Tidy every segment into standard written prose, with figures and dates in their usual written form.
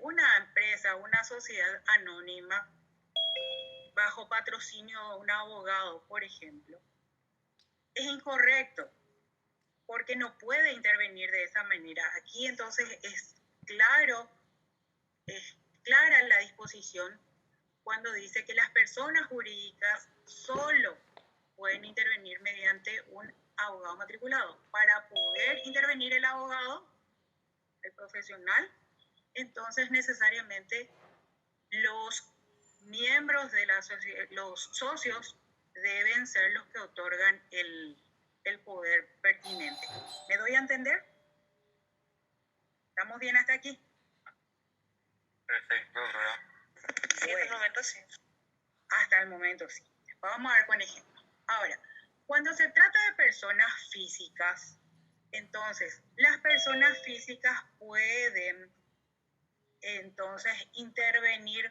una empresa, una sociedad anónima, bajo patrocinio de un abogado, por ejemplo, es incorrecto, porque no puede intervenir de esa manera. Aquí entonces es clara la disposición cuando dice que las personas jurídicas solo pueden intervenir mediante un abogado matriculado. Para poder intervenir el abogado, el profesional, entonces necesariamente los miembros de la sociedad, los socios, deben ser los que otorgan el poder pertinente. ¿Me doy a entender? ¿Estamos bien hasta aquí? Perfecto, ¿verdad? Sí, hasta el momento sí. Hasta el momento sí. Vamos a ver con ejemplo. Ahora, cuando se trata de personas físicas, entonces las personas físicas pueden entonces intervenir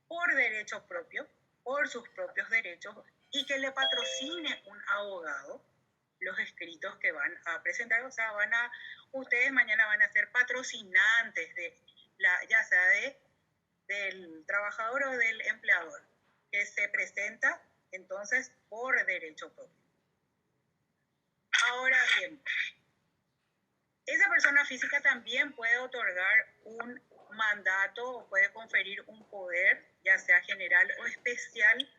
por derecho propio, por sus propios derechos, y que le patrocine un abogado los escritos que van a presentar. O sea, ustedes mañana van a ser patrocinantes ya sea del trabajador o del empleador, que se presenta entonces por derecho propio. Ahora bien, esa persona física también puede otorgar un mandato o puede conferir un poder, ya sea general o especial,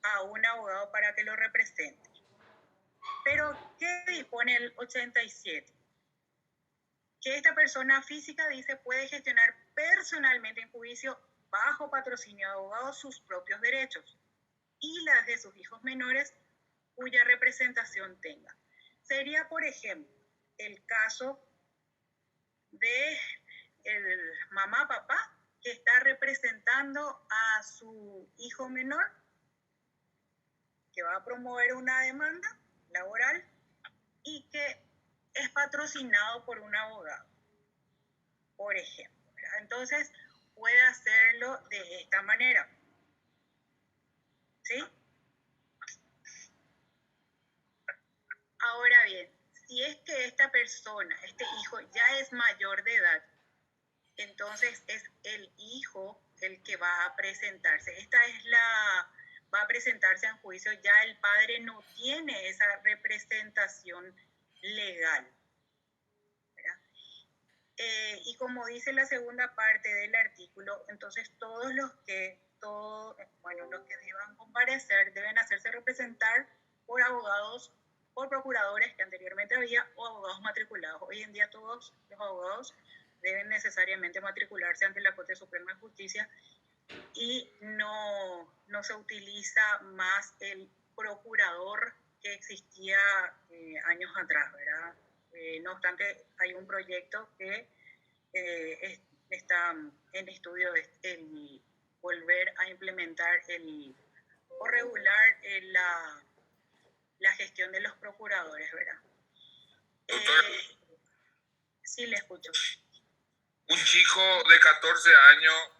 a un abogado para que lo represente. Pero, ¿qué dispone el 87? Que esta persona física, dice, puede gestionar personalmente en juicio, bajo patrocinio de abogados, sus propios derechos y las de sus hijos menores cuya representación tenga. Sería, por ejemplo, el caso de el mamá-papá que está representando a su hijo menor, que va a promover una demanda laboral y que es patrocinado por un abogado, por ejemplo, ¿verdad? Entonces puede hacerlo de esta manera, ¿sí? Ahora bien, si es que esta persona, este hijo, ya es mayor de edad, entonces es el hijo el que va a presentarse. Va a presentarse en juicio, ya el padre no tiene esa representación legal. Y como dice la segunda parte del artículo, entonces los que deban comparecer deben hacerse representar por abogados, por procuradores que anteriormente había, o abogados matriculados. Hoy en día todos los abogados deben necesariamente matricularse ante la Corte Suprema de Justicia y no se utiliza más el procurador que existía años atrás, ¿verdad? No obstante, hay un proyecto que está en estudio el volver a implementar o regular la gestión de los procuradores, ¿verdad? Doctor, sí, le escucho. Un chico de 14 años,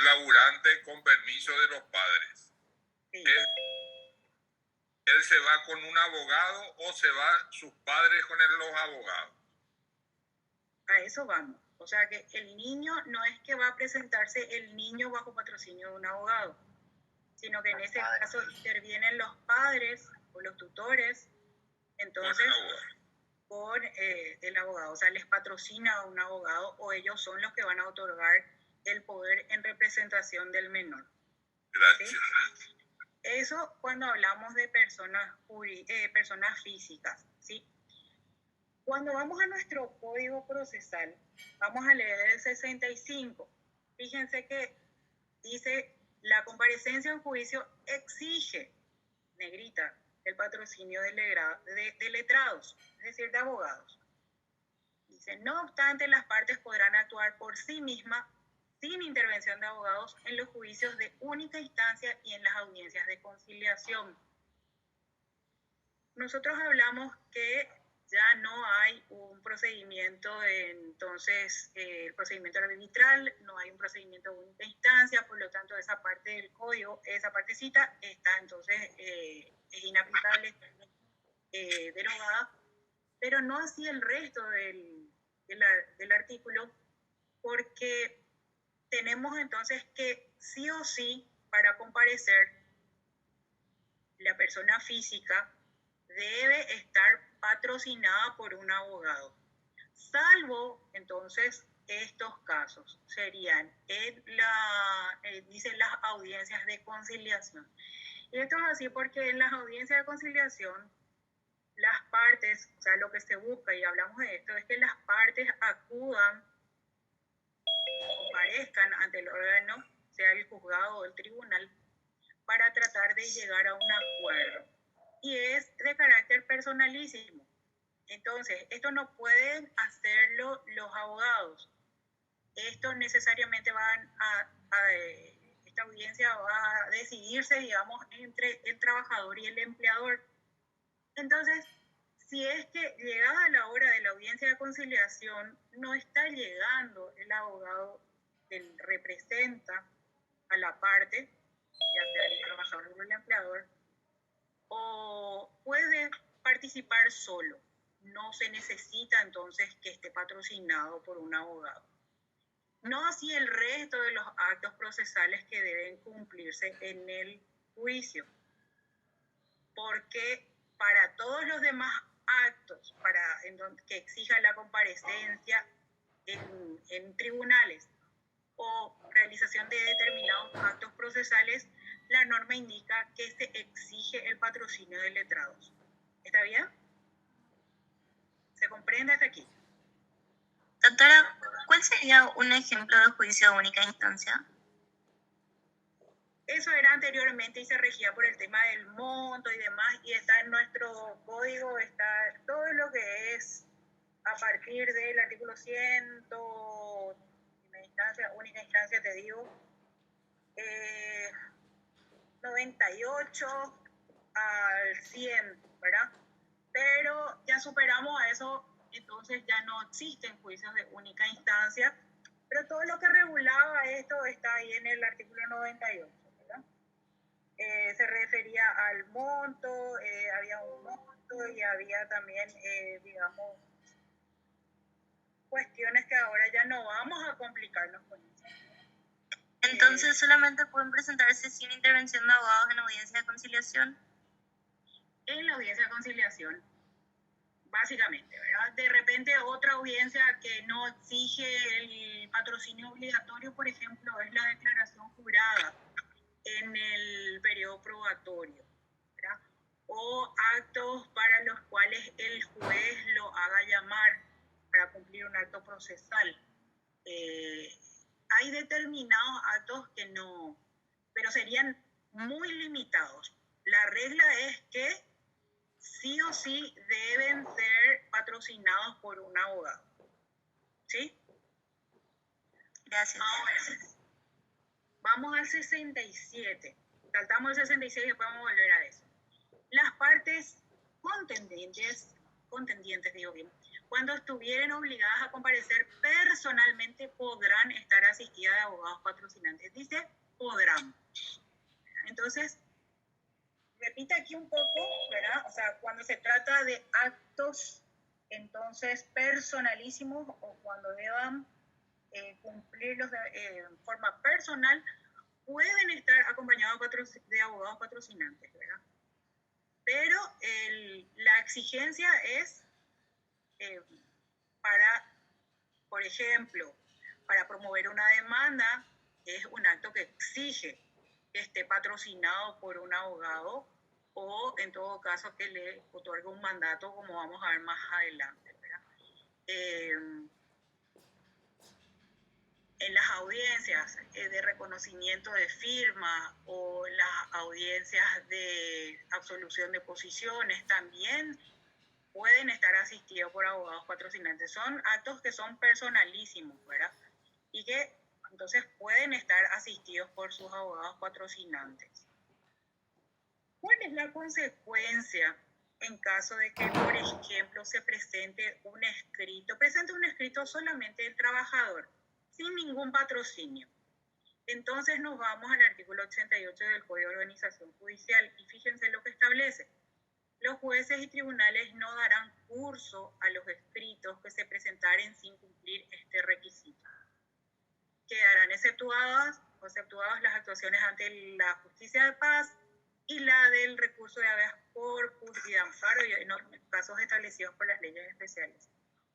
laburante con permiso de los padres. Sí. ¿Él se va con un abogado o se va sus padres con los abogados? A eso vamos. O sea que el niño no es que va a presentarse el niño bajo patrocinio de un abogado, sino que en ese caso intervienen los padres o los tutores, entonces con el abogado. O sea, les patrocina a un abogado o ellos son los que van a otorgar el poder en representación del menor. Gracias. ¿Sí? Eso cuando hablamos de personas físicas, ¿sí? Cuando vamos a nuestro código procesal, vamos a leer el 65. Fíjense que dice, la comparecencia en juicio exige, negrita, el patrocinio de letrados, es decir, de abogados. Dice, no obstante, las partes podrán actuar por sí mismas sin intervención de abogados en los juicios de única instancia y en las audiencias de conciliación. Nosotros hablamos que ya no hay un procedimiento, entonces el procedimiento arbitral, no hay un procedimiento de única instancia, por lo tanto esa parte del código, esa partecita está entonces es inaplicable, derogada, pero no así el resto del artículo, porque tenemos entonces que sí o sí, para comparecer, la persona física debe estar patrocinada por un abogado. Salvo, entonces, estos casos serían dicen las audiencias de conciliación. Y esto es así porque en las audiencias de conciliación, las partes, o sea, lo que se busca, y hablamos de esto, es que las partes acudan, comparezcan ante el órgano, sea el juzgado o el tribunal, para tratar de llegar a un acuerdo. Y es de carácter personalísimo. Entonces, esto no pueden hacerlo los abogados. Esto necesariamente esta audiencia va a decidirse, digamos, entre el trabajador y el empleador. Entonces, si es que llegada la hora de la audiencia de conciliación, no está llegando el abogado que representa a la parte, ya sea el trabajador o el empleador, o puede participar solo. No se necesita entonces que esté patrocinado por un abogado. No así el resto de los actos procesales que deben cumplirse en el juicio, porque para todos los demás actos que exija la comparecencia en tribunales o realización de determinados actos procesales, la norma indica que se exige el patrocinio de letrados. ¿Está bien? ¿Se comprende hasta aquí? Doctora, ¿cuál sería un ejemplo de juicio de única instancia? Eso era anteriormente y se regía por el tema del monto y demás, y está en nuestro código, está todo lo que es a partir del artículo 100, única instancia, te digo, 98 al 100, ¿verdad? Pero ya superamos a eso, entonces ya no existen juicios de única instancia, pero todo lo que regulaba esto está ahí en el artículo 98, ¿verdad? Se refería al monto, había un monto y había también, digamos, cuestiones que ahora ya no vamos a complicarnos con eso. Entonces, ¿solamente pueden presentarse sin intervención de abogados en audiencia de conciliación? En la audiencia de conciliación, básicamente, ¿verdad? De repente otra audiencia que no exige el patrocinio obligatorio, por ejemplo, es la declaración jurada en el periodo probatorio, ¿verdad? O actos para los cuales el juez lo haga llamar para cumplir un acto procesal. Hay determinados actos que no, pero serían muy limitados. La regla es que sí o sí deben ser patrocinados por un abogado. ¿Sí? Gracias. Ahora, vamos al 67. Saltamos el 66 y después vamos a volver a eso. Las partes contendientes, digo bien, cuando estuvieren obligadas a comparecer personalmente, podrán estar asistidas de abogados patrocinantes. Dice, podrán. Entonces, repite aquí un poco, ¿verdad? O sea, cuando se trata de actos, entonces, personalísimos o cuando deban cumplirlos de forma personal, pueden estar acompañados de abogados patrocinantes, ¿verdad? Pero la exigencia es para, por ejemplo, para promover una demanda, es un acto que exige que esté patrocinado por un abogado o, en todo caso, que le otorgue un mandato, como vamos a ver más adelante, ¿verdad? En las audiencias de reconocimiento de firma o las audiencias de absolución de posiciones también pueden estar asistidos por abogados patrocinantes. Son actos que son personalísimos, ¿verdad? Y que entonces pueden estar asistidos por sus abogados patrocinantes. ¿Cuál es la consecuencia en caso de que, por ejemplo, se presente un escrito solamente del trabajador, sin ningún patrocinio? Entonces nos vamos al artículo 88 del Código de Organización Judicial y fíjense lo que establece. Los jueces y tribunales no darán curso a los escritos que se presentaren sin cumplir este requisito. exceptuadas las actuaciones ante la justicia de paz y la del recurso de habeas corpus y de amparo y en casos establecidos por las leyes especiales.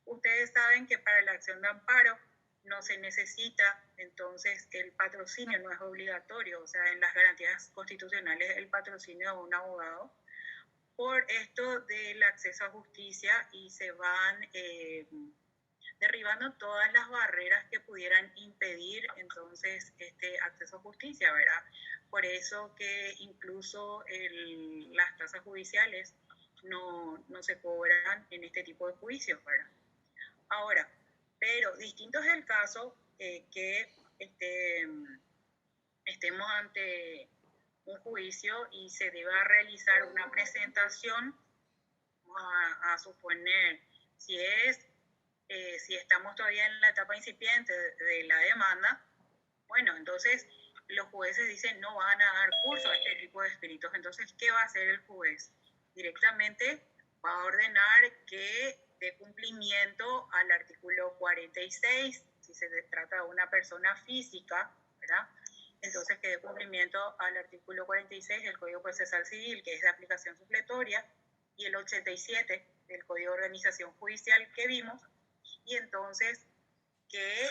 Ustedes saben que para la acción de amparo no se necesita, entonces el patrocinio no es obligatorio, o sea, en las garantías constitucionales el patrocinio de un abogado, por esto del acceso a justicia y se van derribando todas las barreras que pudieran impedir entonces este acceso a justicia, ¿verdad? Por eso que incluso las tasas judiciales no se cobran en este tipo de juicios, ¿verdad? Ahora, pero distinto es el caso que estemos ante un juicio y se deba realizar una presentación, a suponer, si estamos todavía en la etapa incipiente de la demanda, bueno, entonces los jueces dicen no van a dar curso a este tipo de escritos. Entonces, ¿qué va a hacer el juez? Directamente va a ordenar que dé cumplimiento al artículo 46, si se trata de una persona física, ¿verdad? Entonces, que dé cumplimiento al artículo 46 del Código Procesal Civil, que es de aplicación supletoria, y el 87 del Código de Organización Judicial que vimos, y entonces que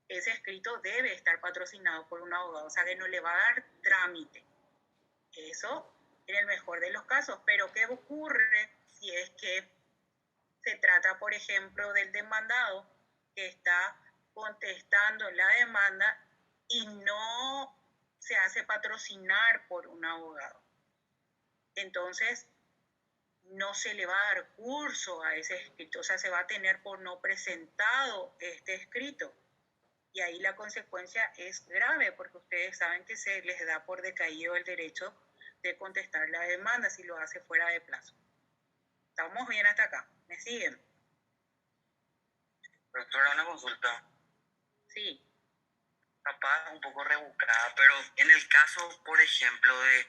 ese escrito debe estar patrocinado por un abogado, o sea, que no le va a dar trámite. Eso en el mejor de los casos, pero ¿qué ocurre si es que se trata, por ejemplo, del demandado que está contestando la demanda y no se hace patrocinar por un abogado? Entonces, no se le va a dar curso a ese escrito, o sea, se va a tener por no presentado este escrito. Y ahí la consecuencia es grave, porque ustedes saben que se les da por decaído el derecho de contestar la demanda si lo hace fuera de plazo. ¿Estamos bien hasta acá? ¿Me siguen? Doctora, una consulta. Sí. Capaz un poco rebuscada, pero en el caso, por ejemplo, de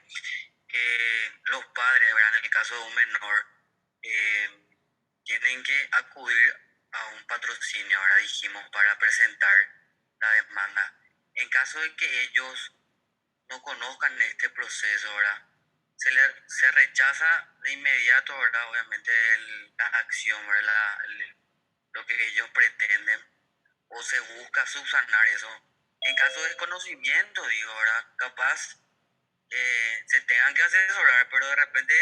los padres, ¿verdad? En el caso de un menor, tienen que acudir a un patrocinio, ahora dijimos, para presentar la demanda. En caso de que ellos no conozcan este proceso, ¿verdad? Se rechaza de inmediato, ¿verdad? Obviamente la acción, ¿verdad? Lo que ellos pretenden, o se busca subsanar eso. En caso de desconocimiento, digo, ¿verdad? Capaz se tengan que asesorar, pero de repente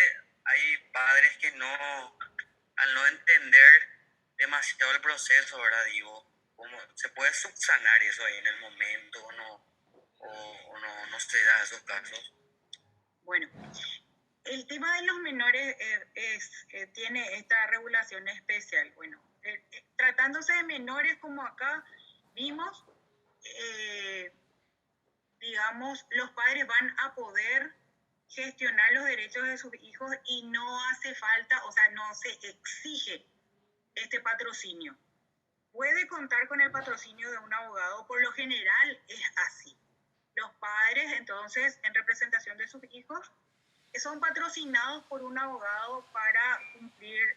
hay padres que al no entender demasiado el proceso, ¿verdad? Digo, ¿cómo se puede subsanar eso ahí en el momento o no se da esos casos? Bueno, el tema de los menores tiene esta regulación especial. Bueno, tratándose de menores como acá vimos, digamos, los padres van a poder gestionar los derechos de sus hijos y no hace falta, o sea, no se exige este patrocinio. Puede contar con el patrocinio de un abogado, por lo general es así. Los padres, entonces, en representación de sus hijos, son patrocinados por un abogado para cumplir,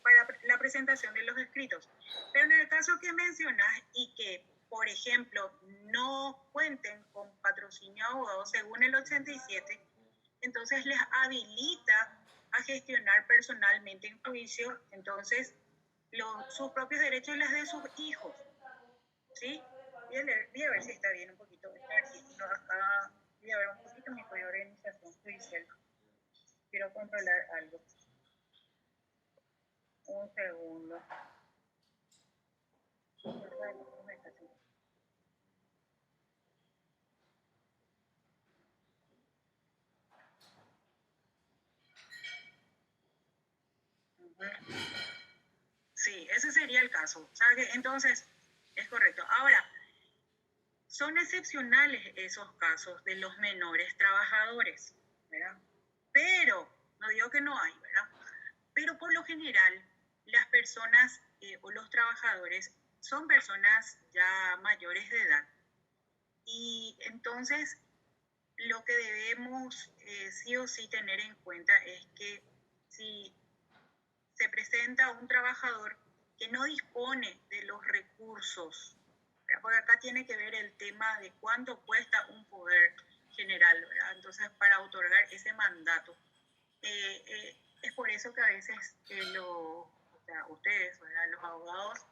para la presentación de los escritos. Pero en el caso que mencionas y que, por ejemplo, no cuenten con patrocinio abogado según el 87, entonces les habilita a gestionar personalmente en juicio, entonces, sus propios derechos y las de sus hijos. ¿Sí? Voy a ver si está bien un poquito. Acá voy a ver un poquito mi código de organización judicial. Quiero controlar algo. Un segundo. Sí, ese sería el caso. O sea, que entonces, es correcto. Ahora, son excepcionales esos casos de los menores trabajadores, ¿verdad? Pero, no digo que no hay, ¿verdad? Pero por lo general, las personas o los trabajadores son personas ya mayores de edad. Y entonces, lo que debemos sí o sí tener en cuenta es que si se presenta un trabajador que no dispone de los recursos Porque acá tiene que ver el tema de cuánto cuesta un poder general, ¿verdad? Entonces, para otorgar ese mandato. Es por eso que a veces ustedes, ¿verdad? Los abogados,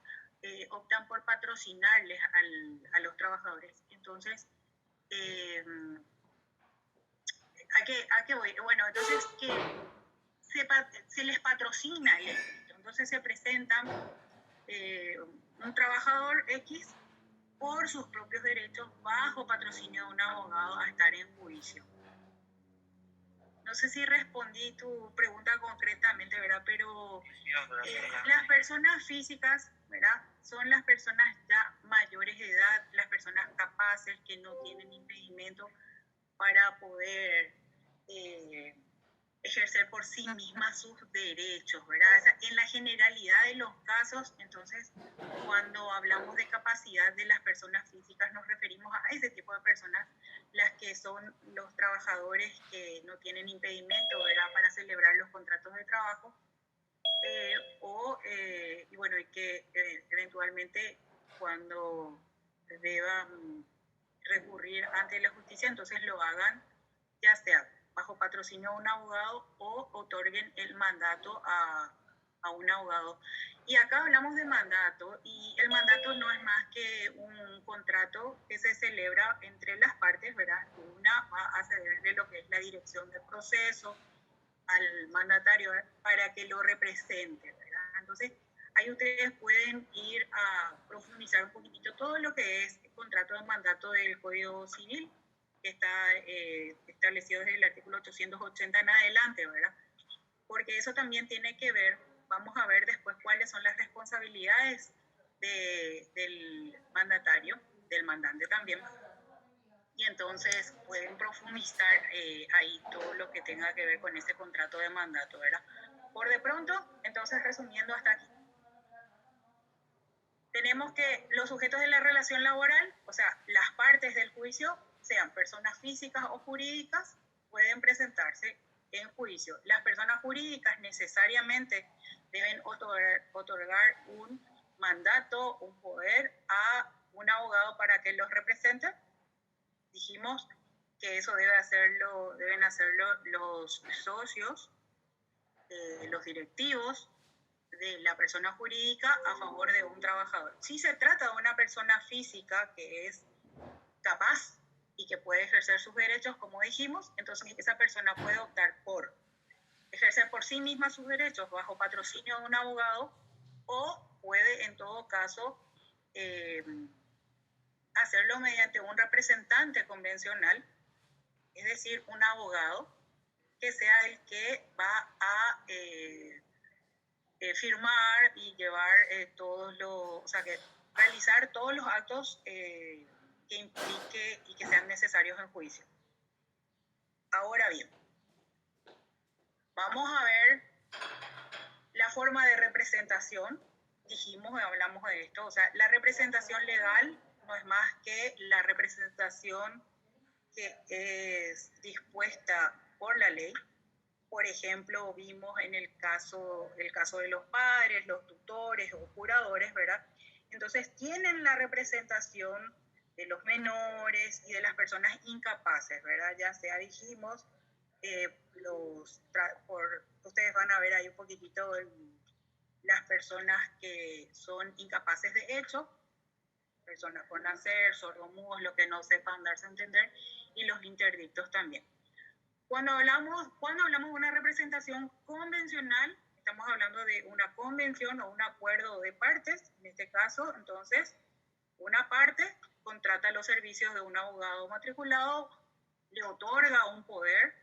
optan por patrocinarles a los trabajadores. Entonces, ¿a qué voy? Bueno, entonces que se les patrocina el éxito. Entonces se presentan un trabajador X por sus propios derechos bajo patrocinio de un abogado a estar en juicio. No sé si respondí tu pregunta concretamente, ¿verdad? Pero las personas físicas, ¿verdad? Son las personas ya mayores de edad, las personas capaces que no tienen impedimento para poder ejercer por sí mismas sus derechos, ¿verdad? O sea, en la generalidad de los casos, entonces, cuando hablamos de capacidad de las personas físicas, nos referimos a ese tipo de personas, las que son los trabajadores que no tienen impedimento, ¿verdad?, para celebrar los contratos de trabajo, y bueno, y que eventualmente cuando deban recurrir ante la justicia, entonces lo hagan ya sea bajo patrocinio de un abogado o otorguen el mandato a un abogado. Y acá hablamos de mandato, y el mandato no es más que un contrato que se celebra entre las partes, ¿verdad? Una va a cederle lo que es la dirección del proceso al mandatario para que lo represente, ¿verdad? Entonces, ahí ustedes pueden ir a profundizar un poquitito todo lo que es el contrato de mandato del Código Civil, que está establecido desde el artículo 880 en adelante, ¿verdad? Porque eso también tiene que ver, vamos a ver después cuáles son las responsabilidades del mandatario, del mandante también, y entonces pueden profundizar ahí todo lo que tenga que ver con ese contrato de mandato, ¿verdad? Por de pronto, entonces resumiendo hasta aquí, tenemos que los sujetos de la relación laboral, o sea, las partes del juicio, sean personas físicas o jurídicas, pueden presentarse en juicio. Las personas jurídicas necesariamente deben otorgar un mandato, un poder a un abogado para que los represente. Dijimos que eso deben hacerlo los socios, los directivos de la persona jurídica a favor de un trabajador. Si se trata de una persona física que es capaz y que puede ejercer sus derechos, como dijimos, entonces esa persona puede optar por ejercer por sí misma sus derechos bajo patrocinio de un abogado, o puede en todo caso hacerlo mediante un representante convencional, es decir, un abogado que sea el que va a firmar y llevar realizar todos los actos que implique y que sean necesarios en juicio. Ahora bien, vamos a ver la forma de representación. Hablamos de esto, o sea, la representación legal no es más que la representación que es dispuesta por la ley. Por ejemplo, vimos en el caso de los padres, los tutores o curadores, ¿verdad? Entonces tienen la representación de los menores y de las personas incapaces, ¿verdad? Ya sea, dijimos, ustedes van a ver ahí un poquitito las personas que son incapaces de hecho, personas por nacer, sordomudos, los que no sepan darse a entender, y los interdictos también. Cuando hablamos de una representación convencional, estamos hablando de una convención o un acuerdo de partes. En este caso, entonces, una parte contrata los servicios de un abogado matriculado, le otorga un poder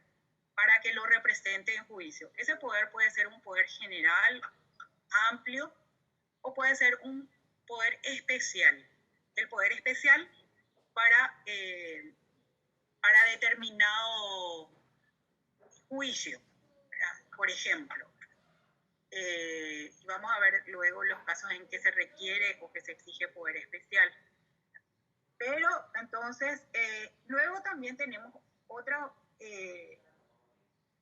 para que lo represente en juicio. Ese poder puede ser un poder general, amplio, o puede ser un poder especial. El poder especial para determinado juicio, ¿verdad? Por ejemplo, vamos a ver luego los casos en que se requiere o que se exige poder especial. Pero entonces, luego también tenemos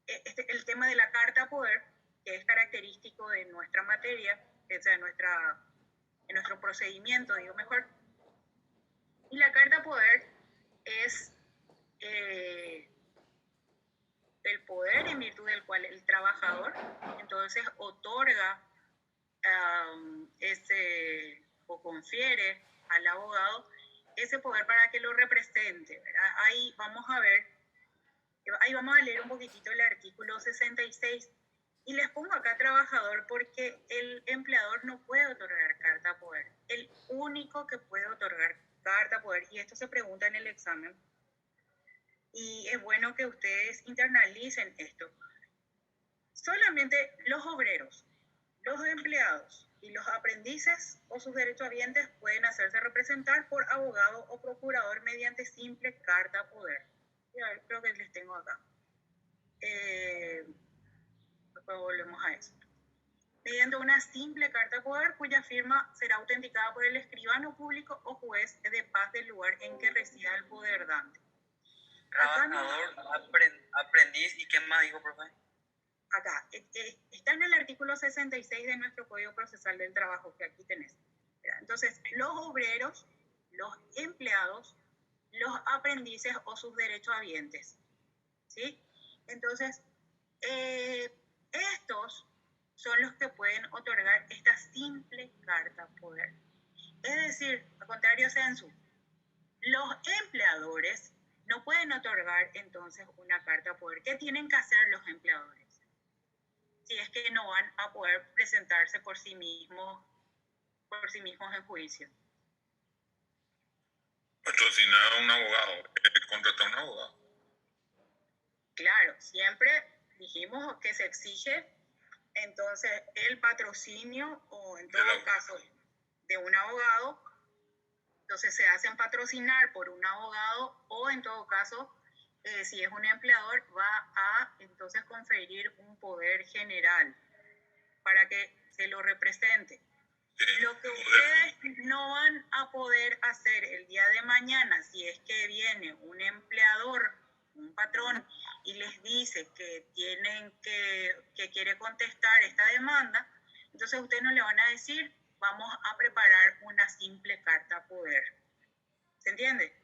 el tema de la carta poder, que es característico de nuestra materia, o sea, de nuestro procedimiento, digo mejor, el trabajador, entonces otorga o confiere al abogado ese poder para que lo represente, ¿verdad? Ahí vamos a leer un poquitito el artículo 66 y les pongo acá trabajador porque el empleador no puede otorgar carta poder. El único que puede otorgar carta poder, y esto se pregunta en el examen, y es bueno que ustedes internalicen esto, solamente los obreros, los empleados y los aprendices o sus derechohabientes pueden hacerse representar por abogado o procurador mediante simple carta poder. Creo que les tengo acá. Después volvemos a eso. Mediante una simple carta poder cuya firma será autenticada por el escribano público o juez de paz del lugar en que resida el poder dante. Trabajador, aprendiz, ¿y qué más dijo, profe? Acá, está en el artículo 66 de nuestro Código Procesal del Trabajo, que aquí tenés. Entonces, los obreros, los empleados, los aprendices o sus derechohabientes, ¿sí? Entonces, estos son los que pueden otorgar esta simple carta poder. Es decir, al contrario censo, los empleadores no pueden otorgar entonces una carta poder. ¿Qué tienen que hacer los empleadores? Si es que no van a poder presentarse por sí mismos en juicio. Patrocinar a un abogado, contratar a un abogado. Claro, siempre dijimos que se exige entonces el patrocinio o en todo caso de un abogado, entonces se hacen patrocinar por un abogado o en todo caso si es un empleador va a entonces conferir un poder general para que se lo represente. Lo que ustedes no van a poder hacer el día de mañana, si es que viene un empleador, un patrón, y les dice que quiere contestar esta demanda, entonces ustedes no le van a decir, vamos a preparar una simple carta poder. ¿Se entiende?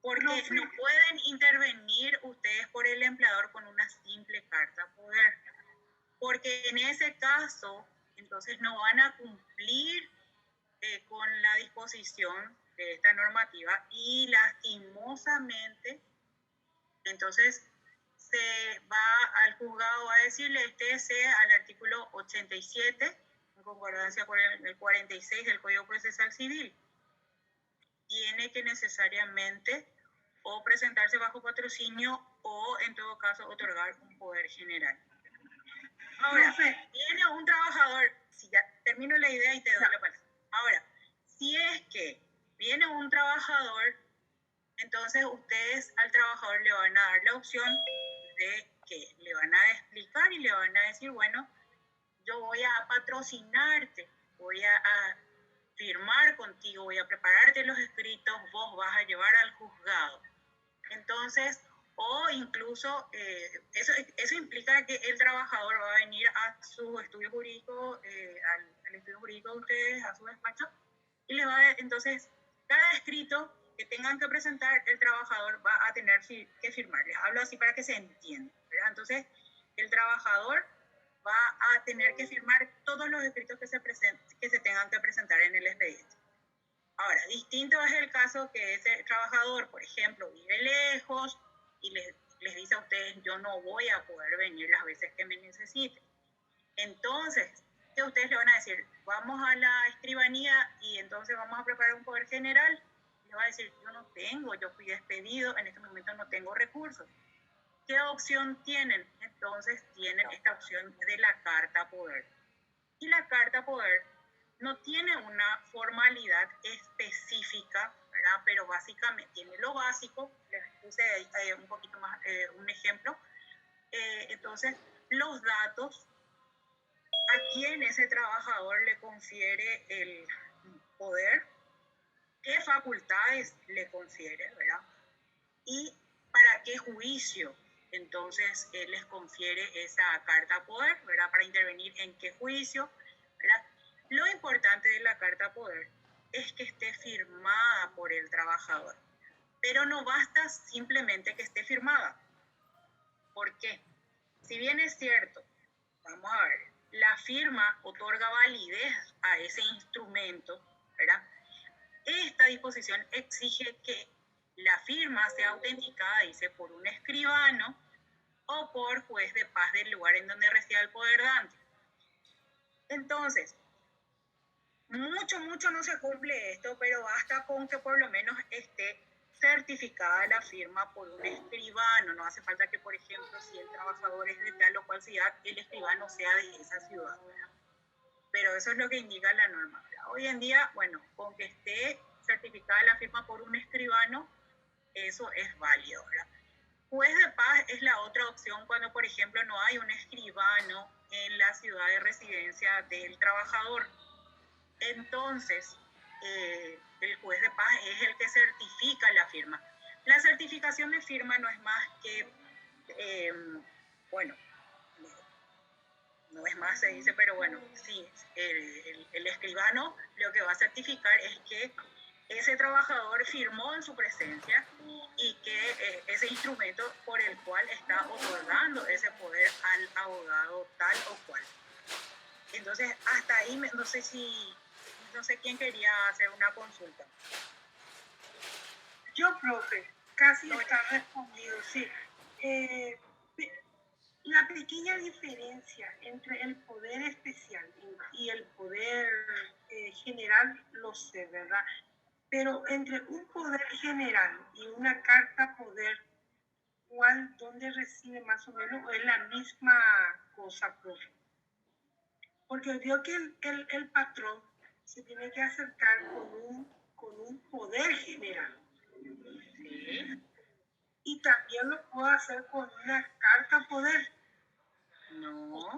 Porque no pueden intervenir ustedes por el empleador con una simple carta poder. Porque en ese caso, entonces no van a cumplir con la disposición de esta normativa y lastimosamente, entonces se va al juzgado a decirle, estése al artículo 87, en concordancia con el 46 del Código Procesal Civil. Tiene que necesariamente o presentarse bajo patrocinio o en todo caso otorgar un poder general. Ahora, viene un trabajador, si ya termino la idea y te doy la palabra. Ahora, si es que viene un trabajador, entonces ustedes al trabajador le van a dar la opción de que le van a explicar y le van a decir, bueno, yo voy a patrocinarte, voy a firmar contigo, voy a prepararte los escritos, vos vas a llevar al juzgado. Entonces, o incluso, eso implica que el trabajador va a venir a su estudio jurídico, al estudio jurídico de ustedes, a su despacho, y les va a, entonces, cada escrito que tengan que presentar, el trabajador va a tener que firmar. Les hablo así para que se entienda, ¿verdad? Entonces, el trabajador va a tener que firmar todos los escritos que se tengan que presentar en el expediente. Ahora, distinto es el caso que ese trabajador, por ejemplo, vive lejos y les dice a ustedes, yo no voy a poder venir las veces que me necesiten. Entonces, ¿qué ustedes le van a decir? Vamos a la escribanía y entonces vamos a preparar un poder general. Les va a decir, yo no tengo, yo fui despedido, en este momento no tengo recursos. ¿Qué opción tienen? Entonces tienen esta opción de la carta poder. Y la carta poder no tiene una formalidad específica, ¿verdad? Pero básicamente tiene lo básico. Les puse un poquito más un ejemplo. Entonces, los datos, a quién ese trabajador le confiere el poder, qué facultades le confiere, ¿verdad? Y para qué juicio entonces les confiere esa carta poder, ¿verdad? Para intervenir en qué juicio, ¿verdad? Lo importante de la carta poder es que esté firmada por el trabajador, pero no basta simplemente que esté firmada. ¿Por qué? Si bien es cierto, vamos a ver, la firma otorga validez a ese instrumento, ¿verdad? Esta disposición exige que la firma sea autenticada, dice, por un escribano o por juez de paz del lugar en donde resida el poder dante. Entonces, mucho no se cumple esto, pero basta con que por lo menos esté certificada la firma por un escribano. No hace falta que, por ejemplo, si el trabajador es de tal o cual ciudad, el escribano sea de esa ciudad, ¿verdad? Pero eso es lo que indica la norma, ¿verdad? Hoy en día, bueno, con que esté certificada la firma por un escribano, eso es válido, ¿verdad? Juez de paz es la otra opción cuando, por ejemplo, no hay un escribano en la ciudad de residencia del trabajador. Entonces, el juez de paz es el que certifica la firma. La certificación de firma no es más que, bueno, no es más se dice, pero bueno, sí, el escribano lo que va a certificar es que ese trabajador firmó en su presencia y que ese instrumento por el cual está otorgando ese poder al abogado tal o cual. Entonces, hasta ahí no sé quién quería hacer una consulta. Yo, profe, casi está respondido, sí. La pequeña diferencia entre el poder especial y el poder general, lo sé, ¿verdad? Pero entre un poder general y una carta poder, ¿dónde reside más o menos? ¿O es la misma cosa, profe? Porque veo que el patrón se tiene que acercar con un poder general. ¿Sí? Y también lo puedo hacer con una carta poder. No.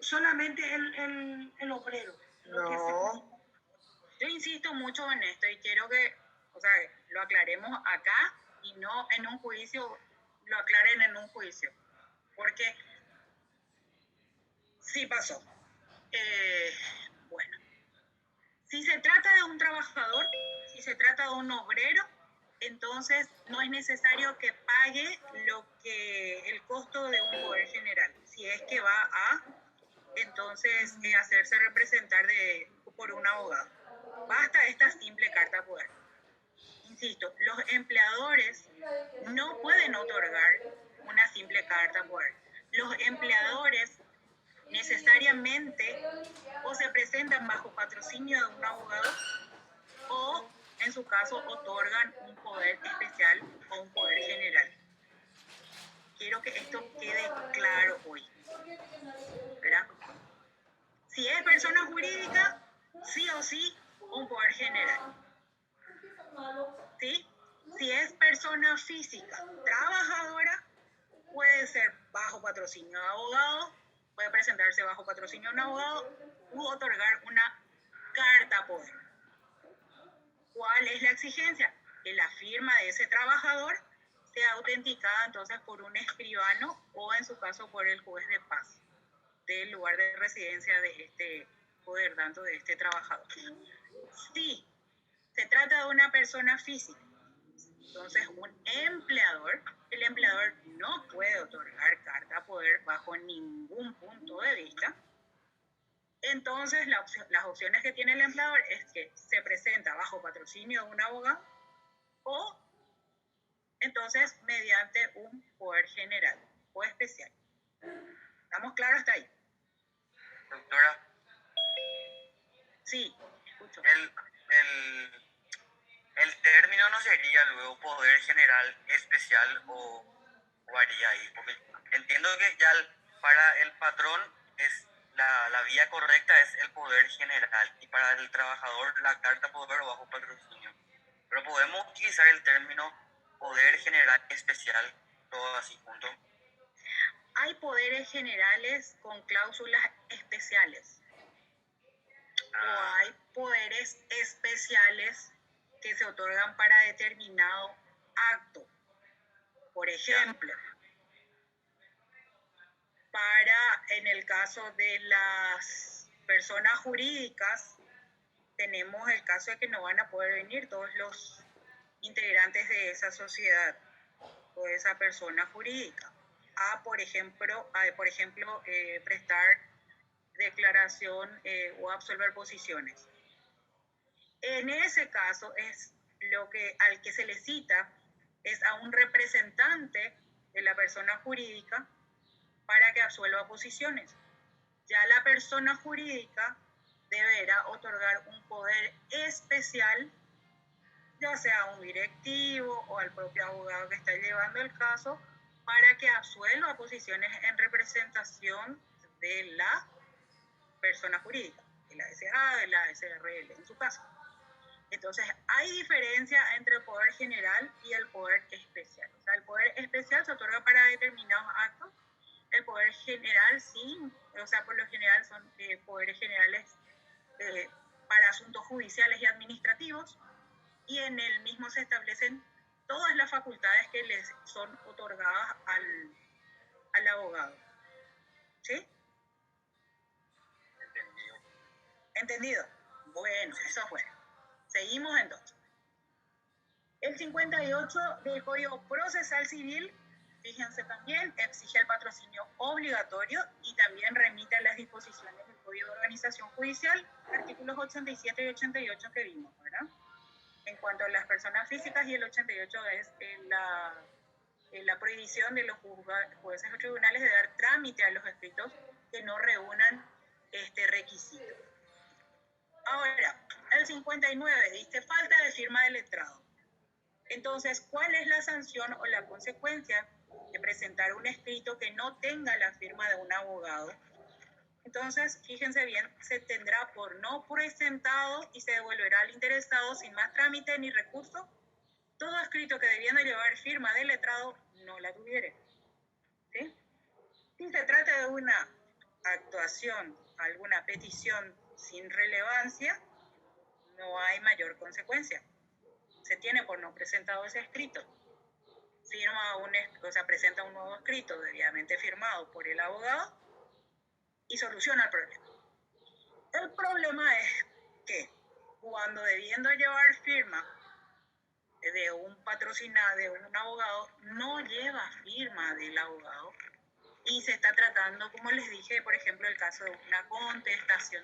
Solamente el obrero. No. Yo insisto mucho en esto y quiero que, o sea, lo aclaremos acá y no en un juicio, lo aclaren en un juicio. Porque sí pasó. Bueno, si se trata de un trabajador, si se trata de un obrero, entonces no es necesario que pague el costo de un poder general. Si es que va a, entonces, hacerse representar por un abogado. Basta esta simple carta poder. Insisto, los empleadores no pueden otorgar una simple carta poder. Los empleadores necesariamente o se presentan bajo patrocinio de un abogado o, en su caso, otorgan un poder especial o un poder general. Quiero que esto quede claro hoy, ¿verdad? Si es persona jurídica, sí o sí, un poder general. ¿Sí? Si es persona física trabajadora, puede ser bajo patrocinio de abogado, puede presentarse bajo patrocinio de un abogado u otorgar una carta poder. ¿Cuál es la exigencia? Que la firma de ese trabajador sea autenticada entonces por un escribano o en su caso por el juez de paz del lugar de residencia de este poder tanto de este trabajador. Si se trata de una persona física, entonces el empleador no puede otorgar carta poder bajo ningún punto de vista. Entonces las opciones que tiene el empleador es que se presenta bajo patrocinio de un abogado o entonces mediante un poder general o especial. ¿Estamos claros hasta ahí? Doctora, Sí, escucho. El término no sería luego poder general especial o haría ahí, porque entiendo que ya para el patrón es la vía correcta es el poder general y para el trabajador la carta poder o bajo patrocinio. Pero podemos utilizar el término poder general especial, todo así junto. Hay poderes generales con cláusulas especiales. O hay poderes especiales que se otorgan para determinado acto. Por ejemplo, en el caso de las personas jurídicas, tenemos el caso de que no van a poder venir todos los integrantes de esa sociedad o de esa persona jurídica. por ejemplo, prestar declaración o absolver posiciones. En ese caso, al que se le cita es a un representante de la persona jurídica para que absuelva posiciones. Ya la persona jurídica deberá otorgar un poder especial, ya sea a un directivo o al propio abogado que está llevando el caso, para que absuelva posiciones en representación de la persona jurídica, de la SA, de la SRL, en su caso. Entonces, hay diferencia entre el poder general y el poder especial. O sea, el poder especial se otorga para determinados actos. El poder general sí, o sea, por lo general son poderes generales para asuntos judiciales y administrativos, y en el mismo se establecen todas las facultades que les son otorgadas al abogado. ¿Sí? ¿Entendido? Bueno, eso fue. Seguimos entonces. El 58 del Código Procesal Civil, fíjense también, exige el patrocinio obligatorio y también remite a las disposiciones del Código de Organización Judicial, artículos 87 y 88 que vimos, ¿verdad? En cuanto a las personas físicas, y el 88 es la prohibición de los jueces o tribunales de dar trámite a los escritos que no reúnan este requisito. Ahora, el 59 dice falta de firma del letrado. Entonces, ¿cuál es la sanción o la consecuencia de presentar un escrito que no tenga la firma de un abogado? Entonces, fíjense bien, se tendrá por no presentado y se devolverá al interesado sin más trámite ni recurso todo escrito que debiendo llevar firma del letrado no la tuviere. ¿Sí? Si se trata de una actuación, alguna petición sin relevancia, no hay mayor consecuencia. Se tiene por no presentado ese escrito. Presenta un nuevo escrito debidamente firmado por el abogado y soluciona el problema. El problema es que cuando debiendo llevar firma de un patrocinado, de un abogado, no lleva firma del abogado y se está tratando, como les dije, por ejemplo, el caso de una contestación.